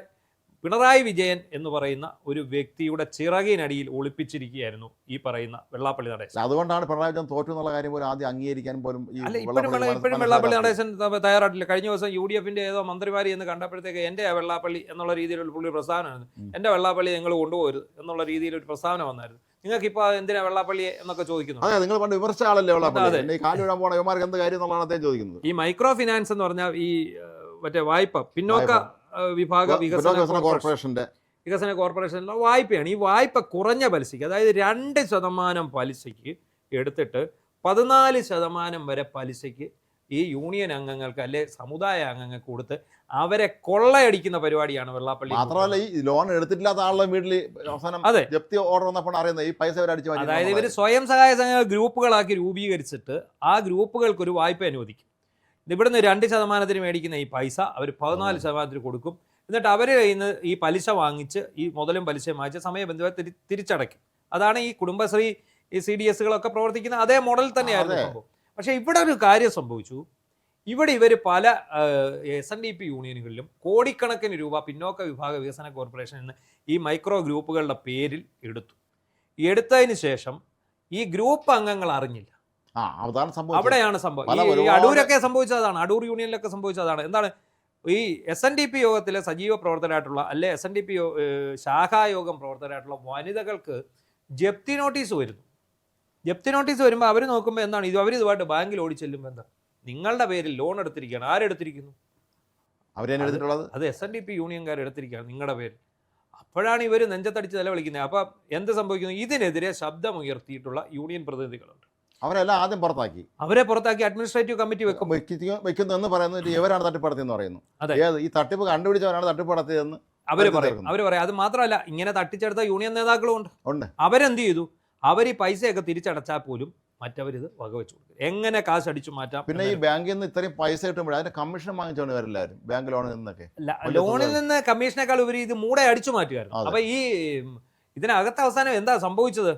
പിണറായി വിജയൻ എന്ന് പറയുന്ന ഒരു വ്യക്തിയുടെ ചിറകിനടിയിൽ ഒളിപ്പിച്ചിരിക്കുകയായിരുന്നു ഈ പറയുന്ന വെള്ളാപ്പള്ളി നടേശൻ. അതുകൊണ്ടാണ് പിണറായി വിജയൻ തോറ്റു എന്നുള്ള കാര്യം പോലും ആദ്യം അംഗീകരിക്കാൻ പോലും ഇപ്പോഴും വെള്ളാപ്പള്ളി നടേശൻ തയ്യാറായിട്ടില്ല. കഴിഞ്ഞ ദിവസം UDF ഏതോ മന്ത്രിമാരി എന്ന് കണ്ടപ്പോഴത്തേക്ക് എൻ്റെ വെള്ളാപ്പള്ളി എന്നുള്ള രീതിയിലുള്ള പുള്ളി പ്രസ്താവനയാണ്. എൻ്റെ വെള്ളാപ്പള്ളി നിങ്ങൾ കൊണ്ടുപോകരുത് എന്നുള്ള രീതിയിൽ ഒരു പ്രസ്താവന വന്നായിരുന്നു. നിങ്ങൾക്ക് ഇപ്പോൾ എന്തിനാ വെള്ളാപ്പള്ളിയെ എന്നൊക്കെ ചോദിക്കുന്നു. അതെ, നിങ്ങൾ പണ്ട് വിമർശിച്ച ആളല്ലേ വെള്ളാപ്പള്ളി, കാലുവിടാൻ പോണ ഇവന്മാർക്ക് എന്ത് കാര്യം എന്നുള്ളതാണ് അദ്ദേഹം ചോദിക്കുന്നത്. ഈ മൈക്രോ ഫിനാൻസ് എന്ന് പറഞ്ഞാൽ ഈ മറ്റേ വായ്പ പിന്നോക്ക വിഭാഗ വികസന കോർപ്പറേഷനിലെ വായ്പയാണ്. ഈ വായ്പ കുറഞ്ഞ പലിശയ്ക്ക്, അതായത് 2% പലിശയ്ക്ക് എടുത്തിട്ട് 14% വരെ പലിശയ്ക്ക് ഈ യൂണിയൻ അംഗങ്ങൾക്ക് അല്ലെ സമുദായ അംഗങ്ങൾക്ക് കൊടുത്ത് അവരെ കൊള്ളയടിക്കുന്ന പരിപാടിയാണ് വെള്ളാപ്പള്ളി. മാത്രമല്ല ഈ ലോൺ എടുത്തിട്ടില്ലാത്ത ആളുടെ വീട്ടിൽ അവസാനം ജപ്തി ഓർഡർ വന്നപ്പോൾ അറിയുന്നത് ഈ പൈസ അടിച്ചു. അതായത് ഇവർ സ്വയം സഹായ സംഘ ഗ്രൂപ്പുകളാക്കി രൂപീകരിച്ചിട്ട് ആ ഗ്രൂപ്പുകൾക്ക് ഒരു വായ്പ അനുവദിക്കും. ഇവിടുന്ന് 2% മേടിക്കുന്ന ഈ പൈസ അവർ 14% കൊടുക്കും. എന്നിട്ട് അവർ കയ്യിൽ നിന്ന് ഈ പലിശ വാങ്ങിച്ച് ഈ മുതലും പലിശയും വാങ്ങിച്ച് സമയബന്ധിതമായി തിരിച്ചടയ്ക്കും. അതാണ് ഈ കുടുംബശ്രീ, ഈ CDSകളൊക്കെ പ്രവർത്തിക്കുന്ന അതേ മോഡൽ തന്നെയായിരുന്നു സംഭവം. പക്ഷേ ഇവിടെ ഒരു കാര്യം സംഭവിച്ചു. ഇവിടെ ഇവർ പല SNDP യൂണിയനുകളിലും കോടിക്കണക്കിന് രൂപ പിന്നോക്ക വിഭാഗ വികസന കോർപ്പറേഷനിൽ നിന്ന് ഈ മൈക്രോ ഗ്രൂപ്പുകളുടെ പേരിൽ എടുത്തതിന് ശേഷം ഈ ഗ്രൂപ്പ് അംഗങ്ങൾ അറിഞ്ഞില്ല. അവിടെയാണ് സംഭവം. ഈ അടൂരൊക്കെ സംഭവിച്ചതാണ്, അടൂർ യൂണിയനിലൊക്കെ സംഭവിച്ചതാണ്. എന്താണ് ഈ SNDP യോഗത്തിലെ സജീവ പ്രവർത്തകരായിട്ടുള്ള അല്ലെ SNDP ശാഖായോഗം പ്രവർത്തകരായിട്ടുള്ള വനിതകൾക്ക് ജപ്തി നോട്ടീസ് വരുന്നു. ജപ്തി നോട്ടീസ് വരുമ്പോൾ അവർ നോക്കുമ്പോൾ എന്താണ് ഇത്, അവരിതുമായിട്ട് ബാങ്കിൽ ഓടിച്ചെല്ലുമ്പോൾ എന്താ നിങ്ങളുടെ പേരിൽ ലോൺ എടുത്തിരിക്കുകയാണ്. ആരെടുത്തിരിക്കുന്നു? അത് SNDP യൂണിയൻകാർ എടുത്തിരിക്കുകയാണ് നിങ്ങളുടെ പേരിൽ. അപ്പോഴാണ് ഇവർ നെഞ്ചത്തടിച്ച് നിലവിളിക്കുന്നത്. അപ്പം എന്ത് സംഭവിക്കുന്നു? ഇതിനെതിരെ ശബ്ദമുയർത്തിയിട്ടുള്ള യൂണിയൻ പ്രതിനിധികളുണ്ട്. അവരെല്ലാം ആദ്യം പുറത്താക്കി. അവരെ പുറത്താക്കി അഡ്മിനിസ്ട്രേറ്റീവ് കമ്മിറ്റി വെക്കുന്നതെന്ന് പറയുന്നത് ഇവരാണ് തട്ടിപ്പടത്തിയെന്ന് പറയുന്നു. ഈ തട്ടിപ്പ് കണ്ടുപിടിച്ചവരാണ് തട്ടിപ്പടത്തിയതെന്ന് അവർ പറയും. അത് മാത്രമല്ല, ഇങ്ങനെ തട്ടിച്ചെടുത്ത യൂണിയൻ നേതാക്കളും ഉണ്ട്. അവരെന്ത് ചെയ്തു? അവർ ഈ പൈസയൊക്കെ തിരിച്ചടച്ചാൽ പോലും മറ്റവരിത് വകവെച്ചു കൊടുക്കും. എങ്ങനെ കാശ് അടിച്ചു മാറ്റാം. പിന്നെ ഈ ബാങ്കിൽ നിന്ന് ഇത്രയും പൈസ കിട്ടുമ്പോൾ അതിന്റെ കമ്മീഷൻ വാങ്ങിച്ചോണ്ട് വരില്ലായിരുന്നു ബാങ്ക് ലോണിൽ നിന്നൊക്കെ. ലോണിൽ നിന്ന് കമ്മീഷനേക്കാൾ ഉപരി ഇത് മൂടെ അടിച്ചു മാറ്റുമായിരുന്നു. അപ്പൊ ഈ ഇതിനകത്ത് അവസാനം എന്താ സംഭവിച്ചത്?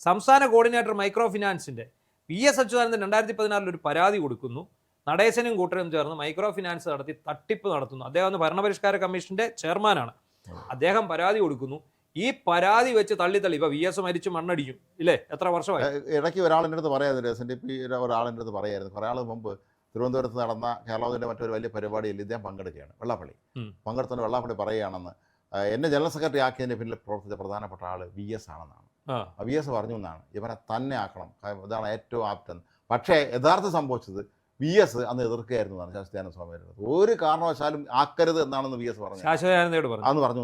സംസ്ഥാന കോർഡിനേറ്റർ മൈക്രോ ഫിനാൻസിന്റെ PS അച്യുതാനന്ദൻ 2014 ഒരു പരാതി കൊടുക്കുന്നു. നടേശനും കൂട്ടരും ചേർന്ന് മൈക്രോ ഫിനാൻസ് നടത്തി തട്ടിപ്പ് നടത്തുന്നു. അദ്ദേഹം ഭരണപരിഷ്കാര കമ്മീഷന്റെ ചെയർമാനാണ്. അദ്ദേഹം പരാതി കൊടുക്കുന്നു. ഈ പരാതി വെച്ച് തള്ളി ഇപ്പൊ VS മരിച്ചു മണ്ണടിക്കും ഇല്ലേ? എത്ര വർഷമായി? ഇടയ്ക്ക് ഒരാളിൻ്റെ അടുത്ത് പറയായിരുന്നു, SNDP ഒരാളിൻ്റെ അടുത്ത് പറയായിരുന്നു, കുറേ ആൾ മുമ്പ് തിരുവനന്തപുരത്ത് നടന്ന കേരളത്തിൻ്റെ മറ്റൊരു വലിയ പരിപാടിയിൽ ഇദ്ദേഹം പങ്കെടുക്കുകയാണ്. വെള്ളാപ്പള്ളി പങ്കെടുത്തുകൊണ്ട് വെള്ളാപ്പള്ളി പറയുകയാണെന്ന്, എന്നെ ജനറൽ സെക്രട്ടറി ആക്കിയതിൻ്റെ പിന്നിൽ പ്രവർത്തിച്ച പ്രധാനപ്പെട്ട ആൾ VS ആണെന്നാണ്. VS പറഞ്ഞു എന്നാണ്, ഇവരെ തന്നെ ആക്കണം, ഇതാണ് ഏറ്റവും ആപ്റ്റെന്ന്. പക്ഷേ യഥാർത്ഥം സംഭവിച്ചത് VS അന്ന് എതിർക്കുകയായിരുന്നു എന്നാണ് ശാശ്വതാനന്ദ സ്വാമിയുടെ. ഒരു കാരണവശാലും ആക്കരുത് എന്നാണെന്ന് VS പറഞ്ഞു. അന്ന് പറഞ്ഞു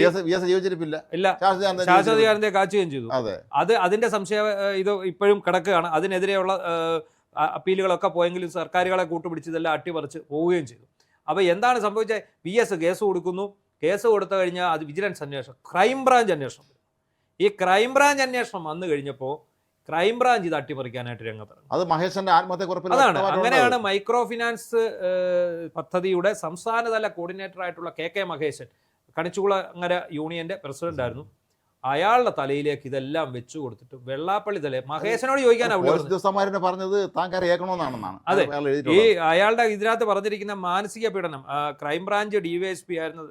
VS ജീവിച്ചിരിപ്പില്ല. ശാശ്വതാനന്ദയെ കാച്ചുകയും ചെയ്തു. അത് അതിന്റെ സംശയ ഇത് ഇപ്പോഴും കിടക്കുകയാണ്. അതിനെതിരെയുള്ള അപ്പീലുകളൊക്കെ പോയെങ്കിലും സർക്കാരുകളെ കൂട്ടുപിടിച്ച് ഇതെല്ലാം അട്ടിമറിച്ച് പോവുകയും ചെയ്തു. അപ്പോൾ എന്താണ് സംഭവിച്ചത്? VS കേസ് കൊടുക്കുന്നു. കേസ് കൊടുത്തു കഴിഞ്ഞാൽ അത് വിജിലൻസ് അന്വേഷണം, ക്രൈംബ്രാഞ്ച് അന്വേഷണം. ഈ ക്രൈംബ്രാഞ്ച് അന്വേഷണം വന്നു കഴിഞ്ഞപ്പോൾ ക്രൈംബ്രാഞ്ച് ഇത് അട്ടിമറിക്കാനായിട്ട് രംഗത്തിറങ്ങി. അത് മഹേശന്റെ ആത്മഹത്യക്കുറിപ്പിൽ അതാണ്. അങ്ങനെയാണ് മൈക്രോ ഫിനാൻസ് പദ്ധതിയുടെ സംസ്ഥാനതല കോർഡിനേറ്റർ ആയിട്ടുള്ള KK മഹേശൻ, കണിച്ചുകുളങ്ങര യൂണിയന്റെ പ്രസിഡന്റ് ആയിരുന്നു. അയാളുടെ തലയിലേക്ക് ഇതെല്ലാം വെച്ചു കൊടുത്തിട്ട് വെള്ളാപ്പള്ളി മഹേശനോട് ചോദിക്കാനാണ് പറഞ്ഞത് അതെ, ഈ അയാളുടെ ഇതിനകത്ത് പറഞ്ഞിരിക്കുന്ന മാനസിക പീഡനം. ക്രൈംബ്രാഞ്ച് DYSP ആയിരുന്നു,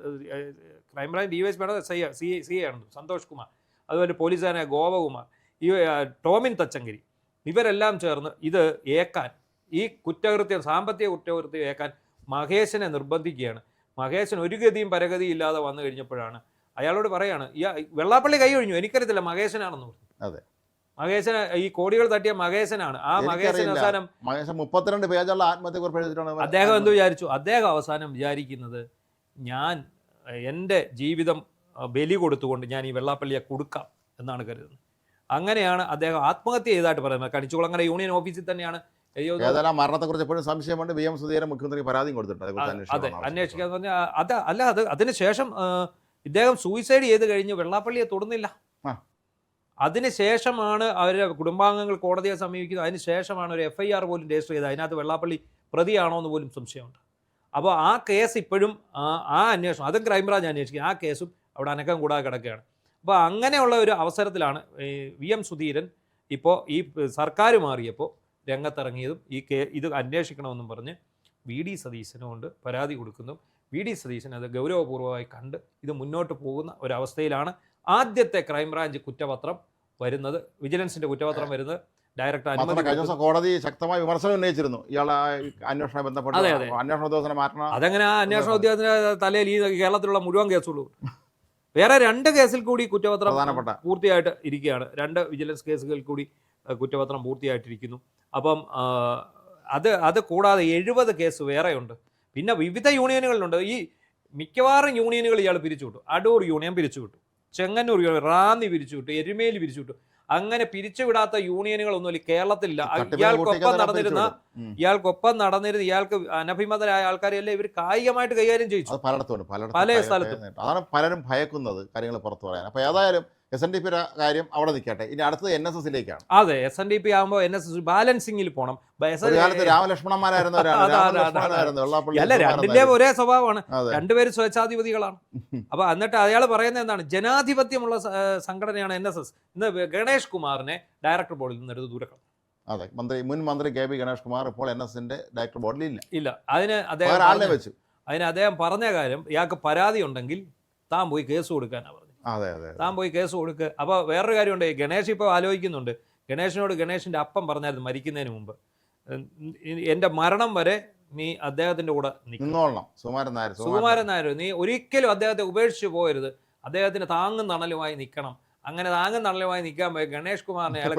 ക്രൈംബ്രാഞ്ച് DYSP ആണ്, CI ആയിരുന്നു സന്തോഷ് കുമാർ, അതുപോലെ പോലീസുകാരനായ ഗോപകുമാർ, ഈ ടോമിൻ തച്ചങ്കരി, ഇവരെല്ലാം ചേർന്ന് ഇത് ഏക്കാൻ, ഈ കുറ്റകൃത്യം, സാമ്പത്തിക കുറ്റകൃത്യം ഏക്കാൻ മഹേശനെ നിർബന്ധിക്കുകയാണ്. മഹേശൻ ഒരു ഗതിയും പരഗതിയും ഇല്ലാതെ വന്നു കഴിഞ്ഞപ്പോഴാണ് അയാളോട് പറയാണ്, ഈ വെള്ളാപ്പള്ളി കൈ ഒഴിഞ്ഞു, എനിക്കറിയത്തില്ല മഹേശനാണെന്ന് പറഞ്ഞു. അതെ, മഹേശൻ ഈ കോടികൾ തട്ടിയ മഹേശനാണ്. ആ മഹേശൻ അവസാനം 32 പേജുള്ള ആത്മഹത്യക്കുറിപ്പ് അദ്ദേഹം എന്ത് വിചാരിച്ചു? അദ്ദേഹം അവസാനം വിചാരിക്കുന്നത്, ഞാൻ എൻ്റെ ജീവിതം ബലി കൊടുത്തുകൊണ്ട് ഞാൻ ഈ വെള്ളാപ്പള്ളിയെ കൊടുക്കാം എന്നാണ് കരുതുന്നത്. അങ്ങനെയാണ് അദ്ദേഹം ആത്മഹത്യ ചെയ്തതായിട്ട് പറയുന്നത്. കണിച്ചുകുളങ്ങര യൂണിയൻ ഓഫീസിൽ തന്നെയാണ് ഏതായാലും മരണത്തെക്കുറിച്ച് എപ്പോഴും സംശയമുണ്ട്. VM സുധീരൻ മുഖ്യമന്ത്രിക്ക് പരാതിയും കൊടുത്തിട്ടുണ്ട്. അതെ, അന്വേഷിക്കാന്ന് പറഞ്ഞാൽ അല്ല അത് അതിനുശേഷം ഇദ്ദേഹം സൂയിസൈഡ് ചെയ്ത് കഴിഞ്ഞ് വെള്ളാപ്പള്ളിയെ തൊടുന്നില്ല. അതിനുശേഷമാണ് അവരുടെ കുടുംബാംഗങ്ങൾ കോടതിയെ സമീപിക്കുന്നത്. അതിനുശേഷമാണ് ഒരു FIR പോലും രജിസ്റ്റർ ചെയ്തത്. അതിനകത്ത് വെള്ളാപ്പള്ളി പ്രതിയാണോ എന്ന് പോലും സംശയമുണ്ട്. അപ്പോൾ ആ കേസ് ഇപ്പോഴും ആ അന്വേഷണം അതും ക്രൈംബ്രാഞ്ച് അന്വേഷിക്കുക. ആ കേസും അവിടെ അനക്കം കൂടാതെ കിടക്കുകയാണ്. അപ്പോൾ അങ്ങനെയുള്ള ഒരു അവസരത്തിലാണ് VM സുധീരൻ ഇപ്പോൾ ഈ സർക്കാർ മാറിയപ്പോൾ രംഗത്തിറങ്ങിയതും ഇത് അന്വേഷിക്കണമെന്നും പറഞ്ഞ് VD സതീശനുകൊണ്ട് പരാതി കൊടുക്കുന്നു. VD സതീശൻ അത് ഗൗരവപൂർവ്വമായി കണ്ട് ഇത് മുന്നോട്ട് പോകുന്ന ഒരവസ്ഥയിലാണ് ആദ്യത്തെ ക്രൈംബ്രാഞ്ച് കുറ്റപത്രം വരുന്നത്, വിജിലൻസിന്റെ കുറ്റപത്രം വരുന്നത്. ഡയറക്ടർ അനുമതി കഴിഞ്ഞ ദിവസം കോടതി ശക്തമായ വിമർശനം ഉന്നയിച്ചിരുന്നു ഇയാളെ അന്വേഷണം ബന്ധപ്പെട്ട്. അന്വേഷണ ഉദ്യോഗസ്ഥനെ മാറ്റണം. അതങ്ങനെ ആ അന്വേഷണ ഉദ്യോഗസ്ഥന്റെ തലയിൽ ഈ കേരളത്തിലുള്ള മുഴുവൻ കേസുള്ളൂ. വേറെ 2 കേസിൽ കൂടി കുറ്റപത്രം പൂർത്തിയായിട്ട് ഇരിക്കുകയാണ്. 2 വിജിലൻസ് കേസുകളിൽ കൂടി കുറ്റപത്രം പൂർത്തിയായിട്ടിരിക്കുന്നു. അപ്പം അത് കൂടാതെ 70 കേസ് വേറെയുണ്ട്. പിന്നെ വിവിധ യൂണിയനുകളിലുണ്ട്. ഈ മിക്കവാറും യൂണിയനുകൾ ഇയാൾ പിരിച്ചുവിട്ടു. അടൂർ യൂണിയൻ പിരിച്ചുവിട്ടു, ചെങ്ങന്നൂർ യൂണിയൻ, റാന്നി പിരിച്ചുവിട്ടു, എരുമേലി പിരിച്ചുവിട്ടു. അങ്ങനെ പിരിച്ചുവിടാത്ത യൂണിയനുകളൊന്നുമില്ല കേരളത്തിലില്ല. ഇയാൾക്കൊപ്പം നടന്നിരുന്ന ഇയാൾക്ക് അനഭിമതരായ ആൾക്കാരെല്ലാം ഇവർ കായികമായിട്ട് കൈകാര്യം ചെയ്യിച്ചു പല സ്ഥലത്തും. അതാണ് പലരും ഭയക്കുന്നത് കാര്യങ്ങൾ പുറത്തു പറയാൻ. അപ്പൊ ഏതായാലും SNDP കാര്യം അവിടെ നിൽക്കട്ടെ. ഇനി അടുത്തത് NSSലേക്കാണ്. അതെ, SNDP ആകുമ്പോൾ NSS ബാലൻസിംഗിൽ പോകണം. അല്ല, രണ്ടിന്റെ ഒരേ സ്വഭാവമാണ്. രണ്ടുപേരും സ്വേച്ഛാധിപതികളാണ്. അപ്പൊ എന്നിട്ട് അയാൾ പറയുന്നത് എന്താണ്? ജനാധിപത്യമുള്ള സംഘടനയാണ് NSS. ഇന്ന് ഗണേഷ് കുമാറിനെ ഡയറക്ടർ ബോർഡിൽ നിന്ന് എടുത്ത് ദൂരക്കണം. അതെ, മുൻ മന്ത്രി KB ഗണേഷ് കുമാർ ഇപ്പോൾ NSSന്റെ ഡയറക്ടർ ബോർഡിൽ ഇല്ല. അതിന് അദ്ദേഹം പറഞ്ഞ കാര്യം, ഇയാൾക്ക് പരാതി ഉണ്ടെങ്കിൽ താൻ പോയി കേസ് കൊടുക്കാനാണ് പറഞ്ഞത്. താൻ പോയി കേസ് കൊടുക്കുക. അപ്പോൾ വേറൊരു കാര്യമുണ്ട്. ഗണേഷ് ഇപ്പോൾ ആലോചിക്കുന്നുണ്ട്. ഗണേഷിന്റെ അപ്പം പറഞ്ഞായിരുന്നു മരിക്കുന്നതിന് മുമ്പ്, എൻ്റെ മരണം വരെ നീ അദ്ദേഹത്തിന്റെ കൂടെ നിന്നോളണം. സുകുമാരൻ നായർ, നീ ഒരിക്കലും അദ്ദേഹത്തെ ഉപേക്ഷിച്ച് പോകരുത്. അദ്ദേഹത്തിന് താങ്ങും തണലുമായി നിൽക്കണം. അങ്ങനെ താങ്ങും തണലുമായി നിൽക്കാൻ പോയി ഗണേഷ് കുമാറിനെ അയാൾ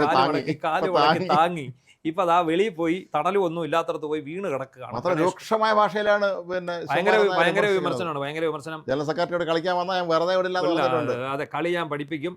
കാല് വളക്കി താങ്ങി. ഇപ്പൊ അതാ വെളിയിൽ പോയി തണലും ഒന്നും ഇല്ലാത്തടത്ത് പോയി വീണ് കിടക്കുകയാണ്. രൂക്ഷമായ ഭാഷയിലാണ്. ഭയങ്കര വിമർശനം. ജനറൽ സെക്രട്ടറിയോട് കളിക്കാൻ വന്നാൽ വെറുതെ അതെ, കളി ഞാൻ പഠിപ്പിക്കും.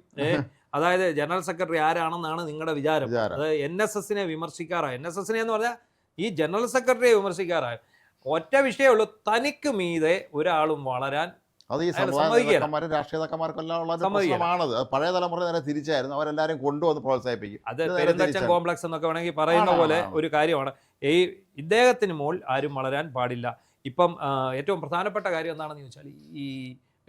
അതായത് ജനറൽ സെക്രട്ടറി ആരാണെന്നാണ് നിങ്ങളുടെ വിചാരം? അത് NSSനെ വിമർശിക്കാറായ, NSSനെ എന്ന് പറഞ്ഞാൽ ഈ ജനറൽ സെക്രട്ടറിയെ വിമർശിക്കാറായ ഒറ്റ വിഷയമുള്ളൂ, തനിക്ക് മീതെ ഒരാളും വളരാൻ. അത് ഈ സമുദായക്കാരും രാഷ്ട്രീയക്കാർക്കെല്ലാം ഉള്ള പ്രശ്നമാണത്. പഴയ തലമുറ നേരെ തിരിച്ചായിരുന്നു. അവരെല്ലാവരും കൊണ്ടുവന്ന് പ്രോത്സാഹിപ്പിക്കും. അത് പെരുന്തച്ചൻ കോംപ്ലക്സ് എന്നൊക്കെ വേണമെങ്കിൽ പറയുന്ന പോലെ ഒരു കാര്യമാണ്. ഇദ്ദേഹത്തിന് മോൾ ആരും വളരാൻ പാടില്ല. ഇപ്പം ഏറ്റവും പ്രധാനപ്പെട്ട കാര്യം എന്താണെന്ന് ചോദിച്ചാൽ, ഈ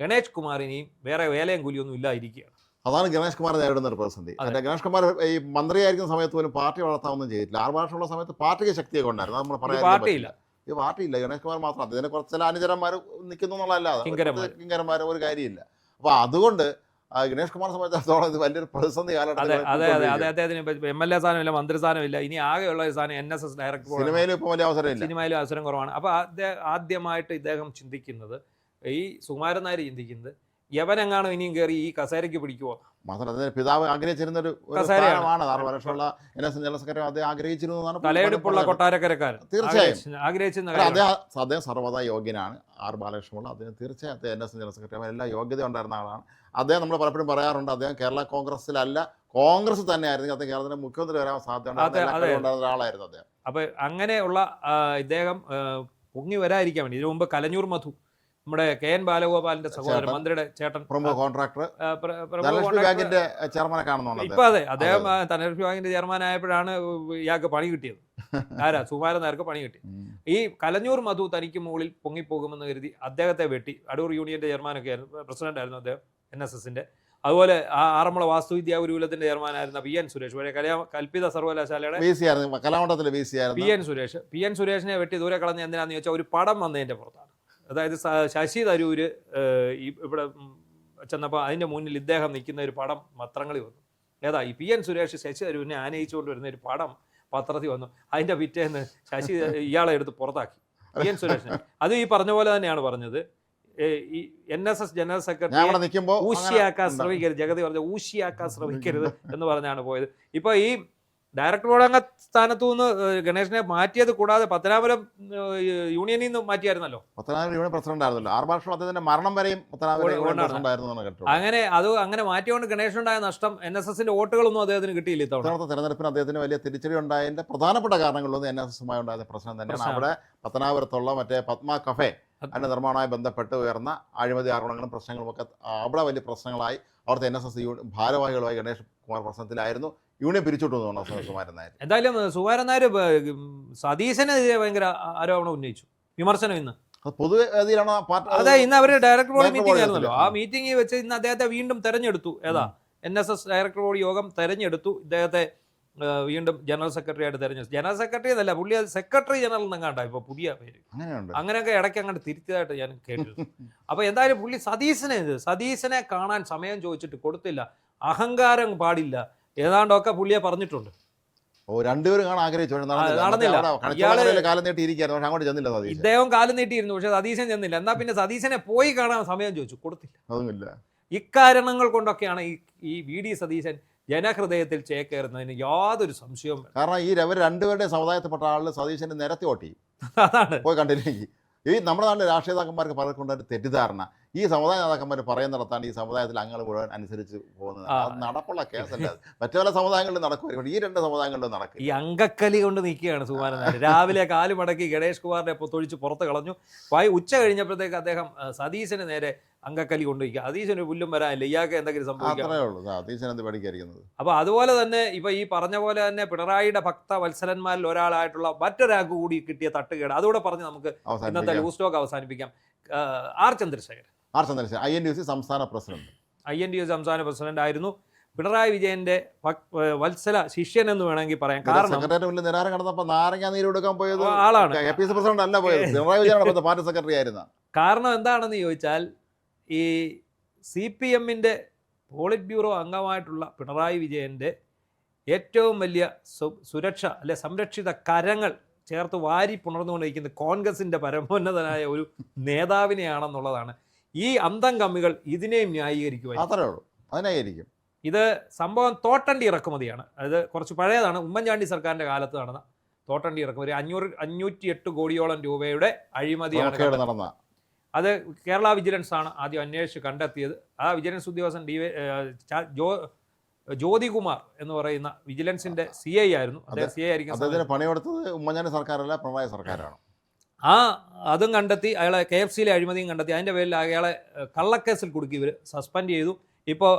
ഗണേഷ് കുമാറിനെയും വേറെ വേലയും കൂലിയൊന്നും ഇല്ലാതിരിക്കുകയാണ്. അതാണ് ഗണേഷ് കുമാർ നേരിടുന്ന ഒരു പ്രതിസന്ധി. ഗണേഷ് കുമാർ ഈ മന്ത്രിയായിരിക്കുന്ന സമയത്ത് പോലും പാർട്ടി വളർത്താവുന്നതും ചെയ്തിട്ടില്ല. 6 വർഷമുള്ള സമയത്ത് പാർട്ടിക്ക് ശക്തിയൊക്കെ ഉണ്ടായിരുന്നു. നമ്മൾ പറയാൻ പാർട്ടിയില്ല. ഗണേഷ് കുമാർ മാത്രം. അതിന് കുറച്ച് ചില അനുചരന്മാർ നിൽക്കുന്നു എന്നുള്ളതല്ലാതെ കിങ്കരന്മാർ ഒരു കാര്യമില്ല. അപ്പൊ അതുകൊണ്ട് ഗണേഷ് കുമാർ സംബന്ധിച്ചിടത്തോളം ഇത് വലിയൊരു പ്രതിസന്ധി കാലഘട്ടത്തിൽ. അദ്ദേഹത്തിന് MLA സ്ഥാനമില്ല, മന്ത്രി സ്ഥാനമില്ല. ഇനി ആകെയുള്ള ഒരു സ്ഥാനം NSS ഡയറക്ടർ. സിനിമയിലും ഇപ്പൊ വലിയ അവസരമില്ല. സിനിമയിലും അവസരം കുറവാണ്. അപ്പൊ ആദ്യമായിട്ട് ഇദ്ദേഹം ചിന്തിക്കുന്നത്, ഈ സുകുമാരൻ നായർ ചിന്തിക്കുന്നത്, യവനെങ്ങാണോ ഇനിയും കയറി ഈ കസേരയ്ക്ക് പിടിക്കുമോ. മാത്രമല്ല പിതാവ് ആഗ്രഹിച്ചിരുന്ന ഒരു സ്ഥാനമാണ്. 6 വർഷമുള്ള NSS ജനറൽ സെക്രട്ടറി അദ്ദേഹം ആഗ്രഹിച്ചിരുന്നതാണ്. തലയെടുപ്പുള്ള കൊട്ടാരക്കാരൻ തീർച്ചയായും അദ്ദേഹം സർവ്വതാ യോഗ്യനാണ്. R ബാലകൃഷ്ണപിള്ള അദ്ദേഹം തീർച്ചയായും NSS ജനറൽ സെക്രട്ടറി എല്ലാ യോഗ്യത ഉണ്ടായിരുന്ന ആളാണ്. അദ്ദേഹം നമ്മൾ പലപ്പോഴും പറയാറുണ്ട്, അദ്ദേഹം കേരള കോൺഗ്രസിലല്ല, കോൺഗ്രസ് തന്നെ ആയിരുന്നു അദ്ദേഹം കേരളത്തിന്റെ മുഖ്യമന്ത്രി വരാൻ സാധ്യത ഒരാളായിരുന്നു അദ്ദേഹം. അപ്പൊ അങ്ങനെയുള്ള ഇദ്ദേഹം പൊങ്ങി വരാതിരിക്കാൻ വേണ്ടി ഇതിനു മുമ്പ് കലഞ്ഞൂർ മധു, നമ്മുടെ KN ബാലഗോപാലിന്റെ സഹോദരൻ, മന്ത്രിയുടെ ചേട്ടൻ, പ്രമുഖ കോൺട്രാക്ടർ, ബാങ്കിന്റെ ചെയർമാനെ കാണുന്നുണ്ട്. ഇപ്പൊ അതെ, അദ്ദേഹം ധനലക്ഷ്മി ബാങ്കിന്റെ ചെയർമാൻ ആയപ്പോഴാണ് ഇയാൾക്ക് പണി കിട്ടിയത്. സുകുമാരൻ നായർക്ക് പണി കിട്ടി. ഈ കലഞ്ഞൂർ മധു തനിക്ക് മുകളിൽ പൊങ്ങിപ്പോകുമെന്ന് കരുതി അദ്ദേഹത്തെ വെട്ടി. അടൂർ യൂണിയന്റെ ചെയർമാനൊക്കെ ആയിരുന്നു, പ്രസിഡന്റ് ആയിരുന്നു അദ്ദേഹം NSSന്റെ. അതുപോലെ ആറന്മുള വാസ്തുവിദ്യാ ഗുരുകുലത്തിന്റെ ചെയർമാനായിരുന്ന PN സുരേഷ്, പഴയ കൽപ്പിത സർവകലാശാലയുടെ PN സുരേഷിനെ വെട്ടി ദൂരെ കളഞ്ഞ എന്തിനാന്ന് ചോദിച്ചാൽ ഒരു പടം വന്നതിന്റെ പുറത്താണ്. അതായത് ശശി തരൂര് ഇവിടെ ചെന്നപ്പോൾ അതിൻ്റെ മുന്നിൽ ഇദ്ദേഹം നിൽക്കുന്ന ഒരു പടം പത്രങ്ങളിൽ വന്നു. ഏതാ ഈ PN സുരേഷ് ശശി തരൂരിനെ ആനയിച്ചുകൊണ്ട് വരുന്ന ഒരു പടം പത്രത്തിൽ വന്നു. അതിൻ്റെ പിറ്റേന്ന് ശശി ഇയാളെ എടുത്ത് പുറത്താക്കി, PN സുരേഷിനെ. അത് ഈ പറഞ്ഞ പോലെ തന്നെയാണ് പറഞ്ഞത്. ഈ NSS ജനറൽ സെക്രട്ടറി ഊശിയാക്കാൻ ശ്രമിക്കരുത്, ജഗതി പറഞ്ഞ ഊശിയാക്കാൻ ശ്രമിക്കരുത് എന്ന് പറഞ്ഞാണ് പോയത്. ഇപ്പോൾ ഈ ഡയറക്ടർ ബോർഡ് അംഗ സ്ഥാനത്തു നിന്ന് ഗണേശനെ മാറ്റിയത് കൂടാതെ പത്തനാപുരം യൂണിയനിൽ നിന്ന് മാറ്റിയായിരുന്നല്ലോ. പത്തനാപുരം യൂണിയൻ പ്രസിഡന്റ് ആയിരുന്നല്ലോ 6 വർഷം, അദ്ദേഹത്തിന്റെ മരണം വരെയും പത്തനാപുരം യൂണിയൻ പ്രസിഡന്റ് ആയിരുന്നു കേട്ടോ. അങ്ങനെ മാറ്റിയോണ്ട് ഗണേശനുണ്ടായ നഷ്ടം NSSന്റെ വോട്ടുകളൊന്നും അദ്ദേഹത്തിന് കിട്ടിയില്ല. ഇത്തവണത്തെ തെരഞ്ഞെടുപ്പിന് അദ്ദേഹത്തിന് വലിയ തിരിച്ചടി ഉണ്ടായതിന്റെ പ്രധാനപ്പെട്ട കാരണങ്ങളിലൊന്നും NSSുമായി ഉണ്ടായ പ്രശ്നം തന്നെയാണ്. അവിടെ പത്തനാപുരത്തുള്ള മറ്റേ പത്മ കഫേ അതിന്റെ നിർമ്മാണവുമായി ബന്ധപ്പെട്ട് ഉയർന്ന അഴിമതി ആരോപണങ്ങളും പ്രശ്നങ്ങളുമൊക്കെ അവിടെ വലിയ പ്രശ്നങ്ങളായി. അവിടുത്തെ NSS ഭാരവാഹികളുമായി ഗണേഷ് കുമാർ പ്രശ്നത്തിലായിരുന്നു. യൂണിയൻ പിരിച്ചുവിട്ടു തോന്നുന്നു സുകുമാരൻ നായർ. എന്തായാലും സുകുമാരൻ നായർ സതീശനെതിരെ ഭയങ്കര ആരോപണം ഉന്നയിച്ചു, വിമർശനം. ഇന്ന് പൊതുവേദിയിലാണ് അതെ, ഇന്ന് അവര് ഡയറക്ടർ ബോർഡ് മീറ്റിംഗ് ആയിരുന്നല്ലോ. ആ മീറ്റിംഗ് വെച്ച് ഇന്ന് അദ്ദേഹത്തെ വീണ്ടും തെരഞ്ഞെടുത്തു. NSS ഡയറക്ടർ ബോർഡ് യോഗം തെരഞ്ഞെടുത്തു ഇദ്ദേഹത്തെ വീണ്ടും ജനറൽ സെക്രട്ടറി ആയിട്ട് തെരഞ്ഞെടുത്തു. ജനറൽ സെക്രട്ടറി എന്നല്ല, പുള്ളി അത് സെക്രട്ടറി ജനറൽ എന്നങ്ങാണ്ട ഇപ്പൊ പുതിയ പേര്. അങ്ങനെയൊക്കെ ഇടയ്ക്ക് അങ്ങോട്ട് തിരുത്തിയതായിട്ട് ഞാൻ കേട്ടു. അപ്പൊ എന്തായാലും പുള്ളി സതീശനെ കാണാൻ സമയം ചോദിച്ചിട്ട് കൊടുത്തില്ല. അഹങ്കാരം പാടില്ല ഏതാണ്ടൊക്കെ പുള്ളിയെ പറഞ്ഞിട്ടുണ്ട്. രണ്ടുപേരും കാണാൻ ആഗ്രഹിച്ചു, നടന്നില്ല. കാലം നീട്ടിയിരിക്കുന്നു, അങ്ങോട്ട് ചെന്നില്ല. ഇദ്ദേഹം കാലം നീട്ടിയിരുന്നു, പക്ഷെ സതീശൻ ചെന്നില്ല. എന്നാ പിന്നെ സതീശനെ പോയി കാണാൻ സമയം ചോദിച്ചു, കൊടുത്തില്ല. അതുമില്ല. ഇക്കാരണങ്ങൾ കൊണ്ടൊക്കെയാണ് ഈ VD സതീശൻ ജനഹൃദയത്തിൽ ചേക്കേറുന്നതിന് യാതൊരു സംശയവും. കാരണം ഈ രണ്ടുപേരുടെ സമുദായത്തിൽപ്പെട്ട ആളുകൾ സതീശന്റെ നിരത്തി ഓട്ടി അതാണ് പോയി കണ്ടില്ലെങ്കിൽ. ഈ നമ്മുടെ നാട്ടിലെ രാഷ്ട്രീയ നേതാക്കന്മാർക്ക് പലർക്കൊണ്ടൊരു തെറ്റിദ്ധാരണ, ഈ സമുദായ നേതാക്കന്മാർ പറയുന്നിടത്താണ് ഈ സമുദായത്തിൽ അംഗങ്ങൾ മുഴുവൻ അനുസരിച്ച് പോകുന്നത്. അത് നടപ്പുള്ള കേസല്ല. മറ്റു പല സമുദായങ്ങളിലും നടക്കുമായിരിക്കും, ഈ 2 സമുദായങ്ങളിലും നടക്കും. ഈ അങ്കക്കലി കൊണ്ട് നിൽക്കുകയാണ് സുകുമാരൻ നായർ. രാവിലെ കാല് മടക്കി ഗണേഷ് കുമാറിനെ തൊഴിച്ച് പുറത്ത് കളഞ്ഞു. ഉച്ച കഴിഞ്ഞപ്പോഴത്തേക്ക് അദ്ദേഹം സതീശന് നേരെ അങ്കക്കലി കൊണ്ടുപോയിക്കുക. സതീശന് പുല്ലും വരാനില്ല, ഇയാൾക്ക് എന്തെങ്കിലും സംഭവിക്കാം. അപ്പൊ അതുപോലെ തന്നെ ഇപ്പൊ ഈ പറഞ്ഞ പോലെ തന്നെ പിണറായിയുടെ ഭക്ത വത്സലന്മാരിൽ ഒരാളായിട്ടുള്ള മറ്റൊരാൾക്ക് കൂടി കിട്ടിയ തട്ടുകേട് അതുകൂടെ പറഞ്ഞ് നമുക്ക് ഇന്നത്തെ ലൂസ് ടോക്ക് അവസാനിപ്പിക്കാം. ആർ ചന്ദ്രശേഖരൻ INTUC സംസ്ഥാന പ്രസിഡന്റ്. INTUC സംസ്ഥാന പ്രസിഡന്റ് ആയിരുന്നു. പിണറായി വിജയന്റെ വത്സല ശിഷ്യൻ എന്ന് വേണമെങ്കിൽ പറയാം. കാരണം ആളാണ്, പാർട്ടി സെക്രട്ടറി ആയിരുന്നു. കാരണം എന്താണെന്ന് ചോദിച്ചാൽ ഈ CPMന്റെ പോളിറ്റ് ബ്യൂറോ അംഗമായിട്ടുള്ള പിണറായി വിജയന്റെ ഏറ്റവും വലിയ സുരക്ഷ അല്ലെ സംരക്ഷിത കരങ്ങൾ ചേർത്ത് വാരി പുണർന്നുകൊണ്ടിരിക്കുന്ന കോൺഗ്രസിന്റെ പരമോന്നതനായ ഒരു നേതാവിനെയാണെന്നുള്ളതാണ്. ഈ അന്തം കമ്മികൾ ഇതിനെയും ന്യായീകരിക്കും. ഇത് സംഭവം തോട്ടണ്ടി ഇറക്കുമതിയാണ്. അത് കുറച്ച് പഴയതാണ്. ഉമ്മൻചാണ്ടി സർക്കാരിന്റെ കാലത്ത് നടന്ന തോട്ടണ്ടി ഇറക്കുമതി 508 കോടിയോളം രൂപയുടെ അഴിമതിയാണ് നടന്നത്. അത് കേരള വിജിലൻസ് ആണ് ആദ്യം അന്വേഷിച്ച് കണ്ടെത്തിയത്. ആ വിജിലൻസ് ഉദ്യോഗസ്ഥൻ ജ്യോതികുമാർ എന്ന് പറയുന്ന വിജിലൻസിന്റെ CI ആയിരുന്നു. അദ്ദേഹം CI ആയിരിക്കും. പണിയെടുത്തത് ഉമ്മൻചാണ്ടി സർക്കാരല്ല, പിണറായി സർക്കാരാണ്. അതും കണ്ടെത്തി, അയാളെ KFCയിലെ അഴിമതിയും കണ്ടെത്തി. അതിന്റെ പേരിൽ അയാളെ കള്ളക്കേസിൽ കുടുക്കി ഇവർ സസ്പെൻഡ് ചെയ്തു. ഇപ്പോൾ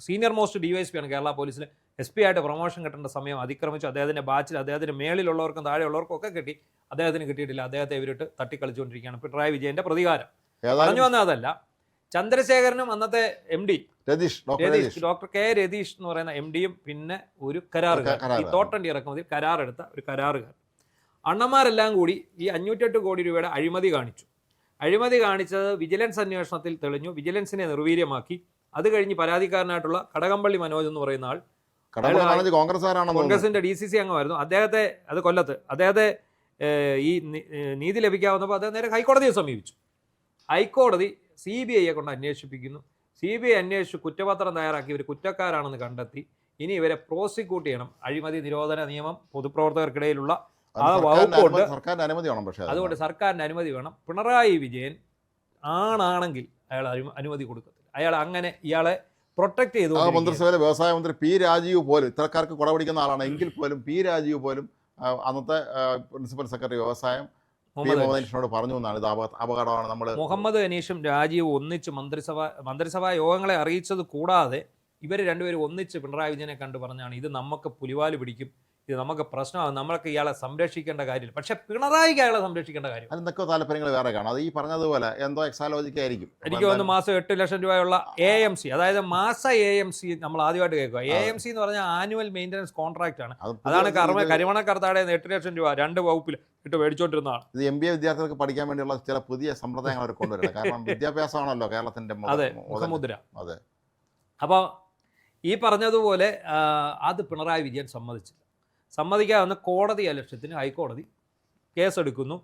സീനിയർ മോസ്റ്റ് DYSP ആണ് കേരള പോലീസിൽ. SP ആയിട്ട് പ്രൊമോഷൻ കിട്ടേണ്ട സമയം അതിക്രമിച്ചു. അദ്ദേഹത്തിന്റെ ബാച്ചിൽ അദ്ദേഹത്തിന്റെ മേളിലുള്ളവർക്കും താഴെയുള്ളവർക്കും ഒക്കെ കിട്ടി, അദ്ദേഹത്തിന് കിട്ടിയിട്ടില്ല. അദ്ദേഹത്തെ ഇവരിട്ട് തട്ടിക്കളിച്ചുകൊണ്ടിരിക്കുകയാണ്. പിണറായി വിജയന്റെ പ്രതികാരം പറഞ്ഞു വന്ന അതല്ല. ചന്ദ്രശേഖരനും അന്നത്തെ MD ഡോക്ടർ K രതീഷ് എന്ന് പറയുന്ന MDയും പിന്നെ ഒരു കരാറുകാരൻ, ഈ തോട്ടണ്ടി ഇറക്കുമതി കരാറെടുത്ത ഒരു കരാറുകാരൻ, അണ്ണന്മാരെല്ലാം കൂടി ഈ 508 കോടി രൂപയുടെ അഴിമതി കാണിച്ചത് വിജിലൻസ് അന്വേഷണത്തിൽ തെളിഞ്ഞു. വിജിലൻസിനെ നിർവീര്യമാക്കി. അത് കഴിഞ്ഞ് പരാതിക്കാരനായിട്ടുള്ള കടകംപള്ളി മനോജ് എന്ന് പറയുന്ന ആൾ കോൺഗ്രസിന്റെ DCC അംഗമായിരുന്നു. അദ്ദേഹത്തെ, അത് കൊല്ലത്ത്, അദ്ദേഹത്തെ ഈ നീതി ലഭിക്കാവുന്നപ്പോൾ അദ്ദേഹം നേരെ ഹൈക്കോടതിയെ സമീപിച്ചു. ഹൈക്കോടതി CBIയെ കൊണ്ട് അന്വേഷിപ്പിക്കുന്നു. CBI അന്വേഷിച്ച് കുറ്റപത്രം തയ്യാറാക്കി ഇവർ കുറ്റക്കാരാണെന്ന് കണ്ടെത്തി. ഇനി ഇവരെ പ്രോസിക്യൂട്ട് ചെയ്യണം. അഴിമതി നിരോധന നിയമം പൊതുപ്രവർത്തകർക്കിടയിലുള്ള ആ വകുപ്പുണ്ട്. അതുകൊണ്ട് സർക്കാരിന് അനുമതി വേണം. പിണറായി വിജയൻ ആണെങ്കിൽ അയാൾ അനുമതി കൊടുക്കത്തില്ല. അയാൾ അങ്ങനെ ഇയാളെ പ്രൊട്ടക്ട് ചെയ്തു. മന്ത്രിസഭയിലെ വ്യവസായ മന്ത്രി P രാജീവ് പോലും ഇത്തരക്കാർക്ക് കുടപിടിക്കുന്ന ആളാണ്. എങ്കിൽ പോലും P രാജീവ് പോലും അന്നത്തെ പ്രിൻസിപ്പൽ സെക്രട്ടറി വ്യവസായം മുഹമ്മദ് പറഞ്ഞു എന്നാണ് ഇത് അപകടമാണ്. നമ്മൾ മുഹമ്മദ് അനീഷും രാജീവ് ഒന്നിച്ച് മന്ത്രിസഭാ യോഗങ്ങളെ അറിയിച്ചത് കൂടാതെ ഇവർ രണ്ടുപേരും ഒന്നിച്ച് പിണറായി വിജയനെ കണ്ടു പറഞ്ഞാണ് ഇത് നമുക്ക് പുലിവാല് പിടിക്കും, ഇത് നമുക്ക് പ്രശ്നമാണ്, നമ്മളൊക്കെ ഇയാളെ സംരക്ഷിക്കേണ്ട കാര്യമില്ല. പക്ഷെ പിണറായിക്ക് അയാളെ സംരക്ഷിക്കേണ്ട കാര്യം അതിനൊക്കെ താല്പര്യങ്ങൾ വേറെ കാണാം. അത് ഈ പറഞ്ഞതുപോലെ എന്തോ എക്സാലോജിക്കായിരിക്കും. എനിക്ക് തോന്നുന്നു മാസം 8 ലക്ഷം രൂപയുള്ള AMC, അതായത് മാസ AMC നമ്മൾ ആദ്യമായിട്ട് കേൾക്കുക. AMC എന്ന് പറഞ്ഞാൽ ആനുവൽ മെയിൻ്റനൻസ് കോൺട്രാക്ട് ആണ്. അതാണ് കരിമണക്കർത്താടെ 8 ലക്ഷം രൂപ 2 വകുപ്പിൽ ഇട്ട് മേടിച്ചോണ്ടിരുന്നതാണ്. ഇത് MBA വിദ്യാർത്ഥികൾക്ക് പഠിക്കാൻ വേണ്ടിയുള്ള ചില പുതിയ സമ്പ്രദായങ്ങൾ അവർ കൊണ്ടുവരുന്നത്. കാരണം വിദ്യാഭ്യാസമാണല്ലോ കേരളത്തിന്റെ മുഖമുദ്ര. അതെ. അപ്പോൾ ഈ പറഞ്ഞതുപോലെ അത് പിണറായി വിജയൻ സമ്മതിക്കാവുന്ന കോടതി അലക്ഷ്യത്തിന് ഹൈക്കോടതി കേസെടുക്കുന്നു.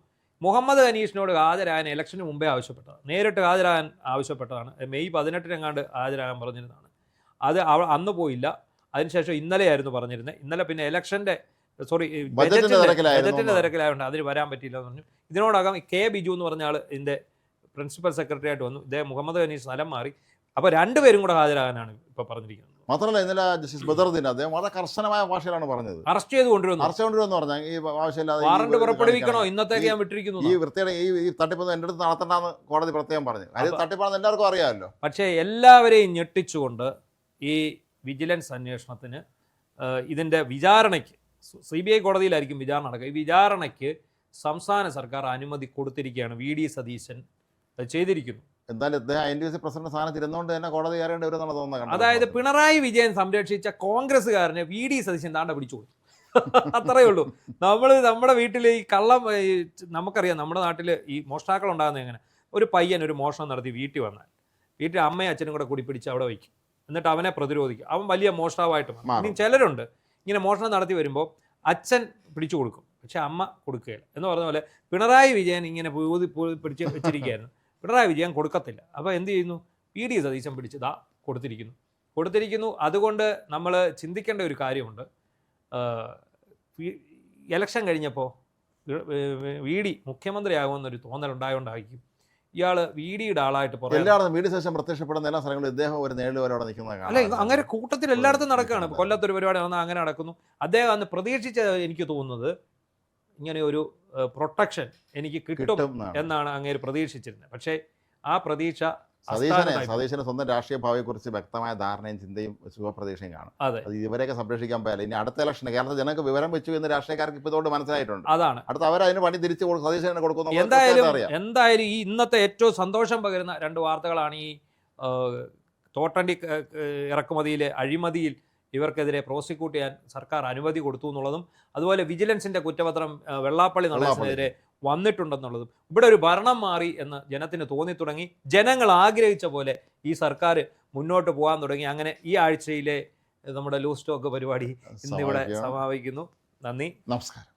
മുഹമ്മദ് അനീഷിനോട് ഹാജരാകാൻ ഇലക്ഷന് മുമ്പേ ആവശ്യപ്പെട്ടതാണ്, നേരിട്ട് ഹാജരാകാൻ ആവശ്യപ്പെട്ടതാണ്. മെയ് 18 ഹാജരാകാൻ പറഞ്ഞിരുന്നതാണ്. അത് അന്ന് പോയില്ല. അതിനുശേഷം ഇന്നലെയായിരുന്നു പറഞ്ഞിരുന്നത്. ഇന്നലെ പിന്നെ ഇലക്ഷൻ്റെ ബജറ്റിന്റെ ബജറ്റിൻ്റെ തിരക്കിലായതുകൊണ്ട് അതിന് വരാൻ പറ്റിയില്ല എന്ന് പറഞ്ഞു. ഇതിനോടകം കെ ബിജു എന്ന് പറഞ്ഞ ആൾ ഇതിൻ്റെ പ്രിൻസിപ്പൽ സെക്രട്ടറി ആയിട്ട് വന്നു. ഇദ്ദേഹം മുഹമ്മദ് ഖനീസ് സ്ഥലം മാറി. അപ്പോൾ രണ്ടുപേരും കൂടെ ഹാജരാകാനാണ് ഇപ്പോൾ പറഞ്ഞിരിക്കുന്നത്. മാത്രമല്ല ഇന്നലെ ജസ്റ്റിസ് ബദറുദ്ദീൻ അദ്ദേഹം വളരെ കർശനമായ ഭാഷയിലാണ് പറഞ്ഞത്. അറസ്റ്റ് ചെയ്ത് കൊണ്ടുവരുന്നു പറഞ്ഞാൽ ഈ ആവശ്യമില്ലാതെ വാറണ്ട് പുറപ്പെടുവിക്കണോ, ഇന്നത്തേക്ക് ഞാൻ വിട്ടിരിക്കുന്നു. ഈ വൃത്തിയുടെ ഈ തട്ടിപ്പൊന്നും എൻ്റെ അടുത്ത് നടത്തണ്ടെന്ന് കോടതി പ്രത്യേകം പറഞ്ഞു. അത് തട്ടിപ്പാണെന്ന് എല്ലാവർക്കും അറിയാമല്ലോ. പക്ഷേ എല്ലാവരെയും ഞെട്ടിച്ചുകൊണ്ട് ഈ വിജിലൻസ് അന്വേഷണത്തിന് ഇതിൻ്റെ വിചാരണയ്ക്ക് CBI കോടതിയിലായിരിക്കും വിചാരണ നടക്കുക. ഈ വിചാരണയ്ക്ക് സംസ്ഥാന സർക്കാർ അനുമതി കൊടുത്തിരിക്കുകയാണ്. VD സതീശൻ ചെയ്തിരിക്കുന്നു. എന്തായാലും ഇദ്ദേഹം NTPC പ്രസിഡന്റ് സ്ഥാനത്ത് ഇരുന്നുകൊണ്ട് തന്നെ കോടതി കയറേണ്ടി വരുമെന്നാണ് തോന്നുന്നത്. അതായത് പിണറായി വിജയൻ സംരക്ഷിച്ച കോൺഗ്രസ്സുകാരനെ VD സതീശൻ താണ്ട പിടിച്ചു കൊടുത്തു. അത്രയേ ഉള്ളൂ. നമ്മുടെ വീട്ടിൽ ഈ കള്ളം, നമുക്കറിയാം നമ്മുടെ നാട്ടിൽ ഈ മോഷ്ടാക്കൾ ഉണ്ടാകുന്നത് എങ്ങനെ. ഒരു പയ്യൻ ഒരു മോഷണം നടത്തി വീട്ടിൽ വന്നാൽ വീട്ടിൽ അമ്മയും അച്ഛനും കൂടെ കൂടി പിടിച്ച് അവിടെ വയ്ക്കും. എന്നിട്ട് അവനെ പ്രതിരോധിക്കും. അവൻ വലിയ മോഷ്ടാവായിട്ട് മാറും. ഇനി ചിലരുണ്ട് ഇങ്ങനെ മോഷണം നടത്തി വരുമ്പോൾ അച്ഛൻ പിടിച്ചു കൊടുക്കും, പക്ഷെ അമ്മ കൊടുക്കുകയില്ല എന്ന് പറഞ്ഞ പോലെ പിണറായി വിജയൻ ഇങ്ങനെ പിടിച്ച് വെച്ചിരിക്കുകയായിരുന്നു. പിണറായി വിജയൻ കൊടുക്കത്തില്ല. അപ്പോൾ എന്ത് ചെയ്യുന്നു? VD സതീശൻ പിടിച്ച് കൊടുത്തിരിക്കുന്നു. അതുകൊണ്ട് നമ്മൾ ചിന്തിക്കേണ്ട ഒരു കാര്യമുണ്ട്. ഇലക്ഷൻ കഴിഞ്ഞപ്പോൾ VD മുഖ്യമന്ത്രിയാകുമെന്നൊരു തോന്നലുണ്ടായോണ്ടായിരിക്കും ഇയാൾ VDയുടെ ആളായിട്ട് എല്ലായിടത്തും VD സതീശൻ പ്രത്യക്ഷപ്പെടുന്ന എല്ലാ സ്ഥലങ്ങളും ഇദ്ദേഹം ഒരു നേരിടുവരോടെ നിൽക്കുന്നത്. അല്ല, അങ്ങനെ കൂട്ടത്തിൽ എല്ലായിടത്തും നടക്കുകയാണ്. കൊല്ലത്തൊരു പരിപാടി വന്നാൽ അങ്ങനെ നടക്കുന്നു. അദ്ദേഹം അന്ന് പ്രതീക്ഷിച്ചത് എനിക്ക് തോന്നുന്നത് ഇങ്ങനെ ഒരു പ്രൊട്ടക്ഷൻ എനിക്ക് കിട്ടും എന്നാണ് അങ്ങേര് പ്രതീക്ഷിച്ചിരുന്നത്. പക്ഷേ ആ പ്രതീക്ഷ സതീശന് സ്വന്തം രാഷ്ട്രീയ ഭാവിയെക്കുറിച്ച് വ്യക്തമായ ധാരണയും ചിന്തയും ശുഭപ്രതീക്ഷയും കാണും. അത് ഇവരെയൊക്കെ സംരക്ഷിക്കാൻ പോയാലും ഇനി അടുത്ത ഇലക്ഷൻ കേരളത്തിൽ ജനങ്ങൾക്ക് വിവരം വെച്ചു എന്ന് രാഷ്ട്രീയക്കാർക്ക് ഇപ്പോൾ ഇതുകൊണ്ട് മനസ്സിലായിട്ടുണ്ട്. അതാണ് അടുത്ത അവരതിന് പണി തിരിച്ചു സതീശനെ കൊടുക്കുന്നു. എന്തായാലും ഈ ഇന്നത്തെ ഏറ്റവും സന്തോഷം പകരുന്ന രണ്ട് വാർത്തകളാണ് ഈ തോട്ടണ്ടി ഇറക്കുമതിയിലെ അഴിമതിയിൽ ഇവർക്കെതിരെ പ്രോസിക്യൂട്ട് ചെയ്യാൻ സർക്കാർ അനുമതി കൊടുത്തു എന്നുള്ളതും, അതുപോലെ വിജിലൻസിന്റെ കുറ്റപത്രം വെള്ളാപ്പള്ളി നടേശനെതിരെ വന്നിട്ടുണ്ടെന്നുള്ളതും. ഇവിടെ ഒരു ഭരണം മാറി എന്ന് ജനത്തിന് തോന്നി തുടങ്ങി. ജനങ്ങൾ ആഗ്രഹിച്ച പോലെ ഈ സർക്കാർ മുന്നോട്ട് പോകാൻ തുടങ്ങി. അങ്ങനെ ഈ ആഴ്ചയിലെ നമ്മുടെ ലൂസ് ടോക്ക് പരിപാടി ഇന്നിവിടെ സമാപിക്കുന്നു. നന്ദി, നമസ്കാരം.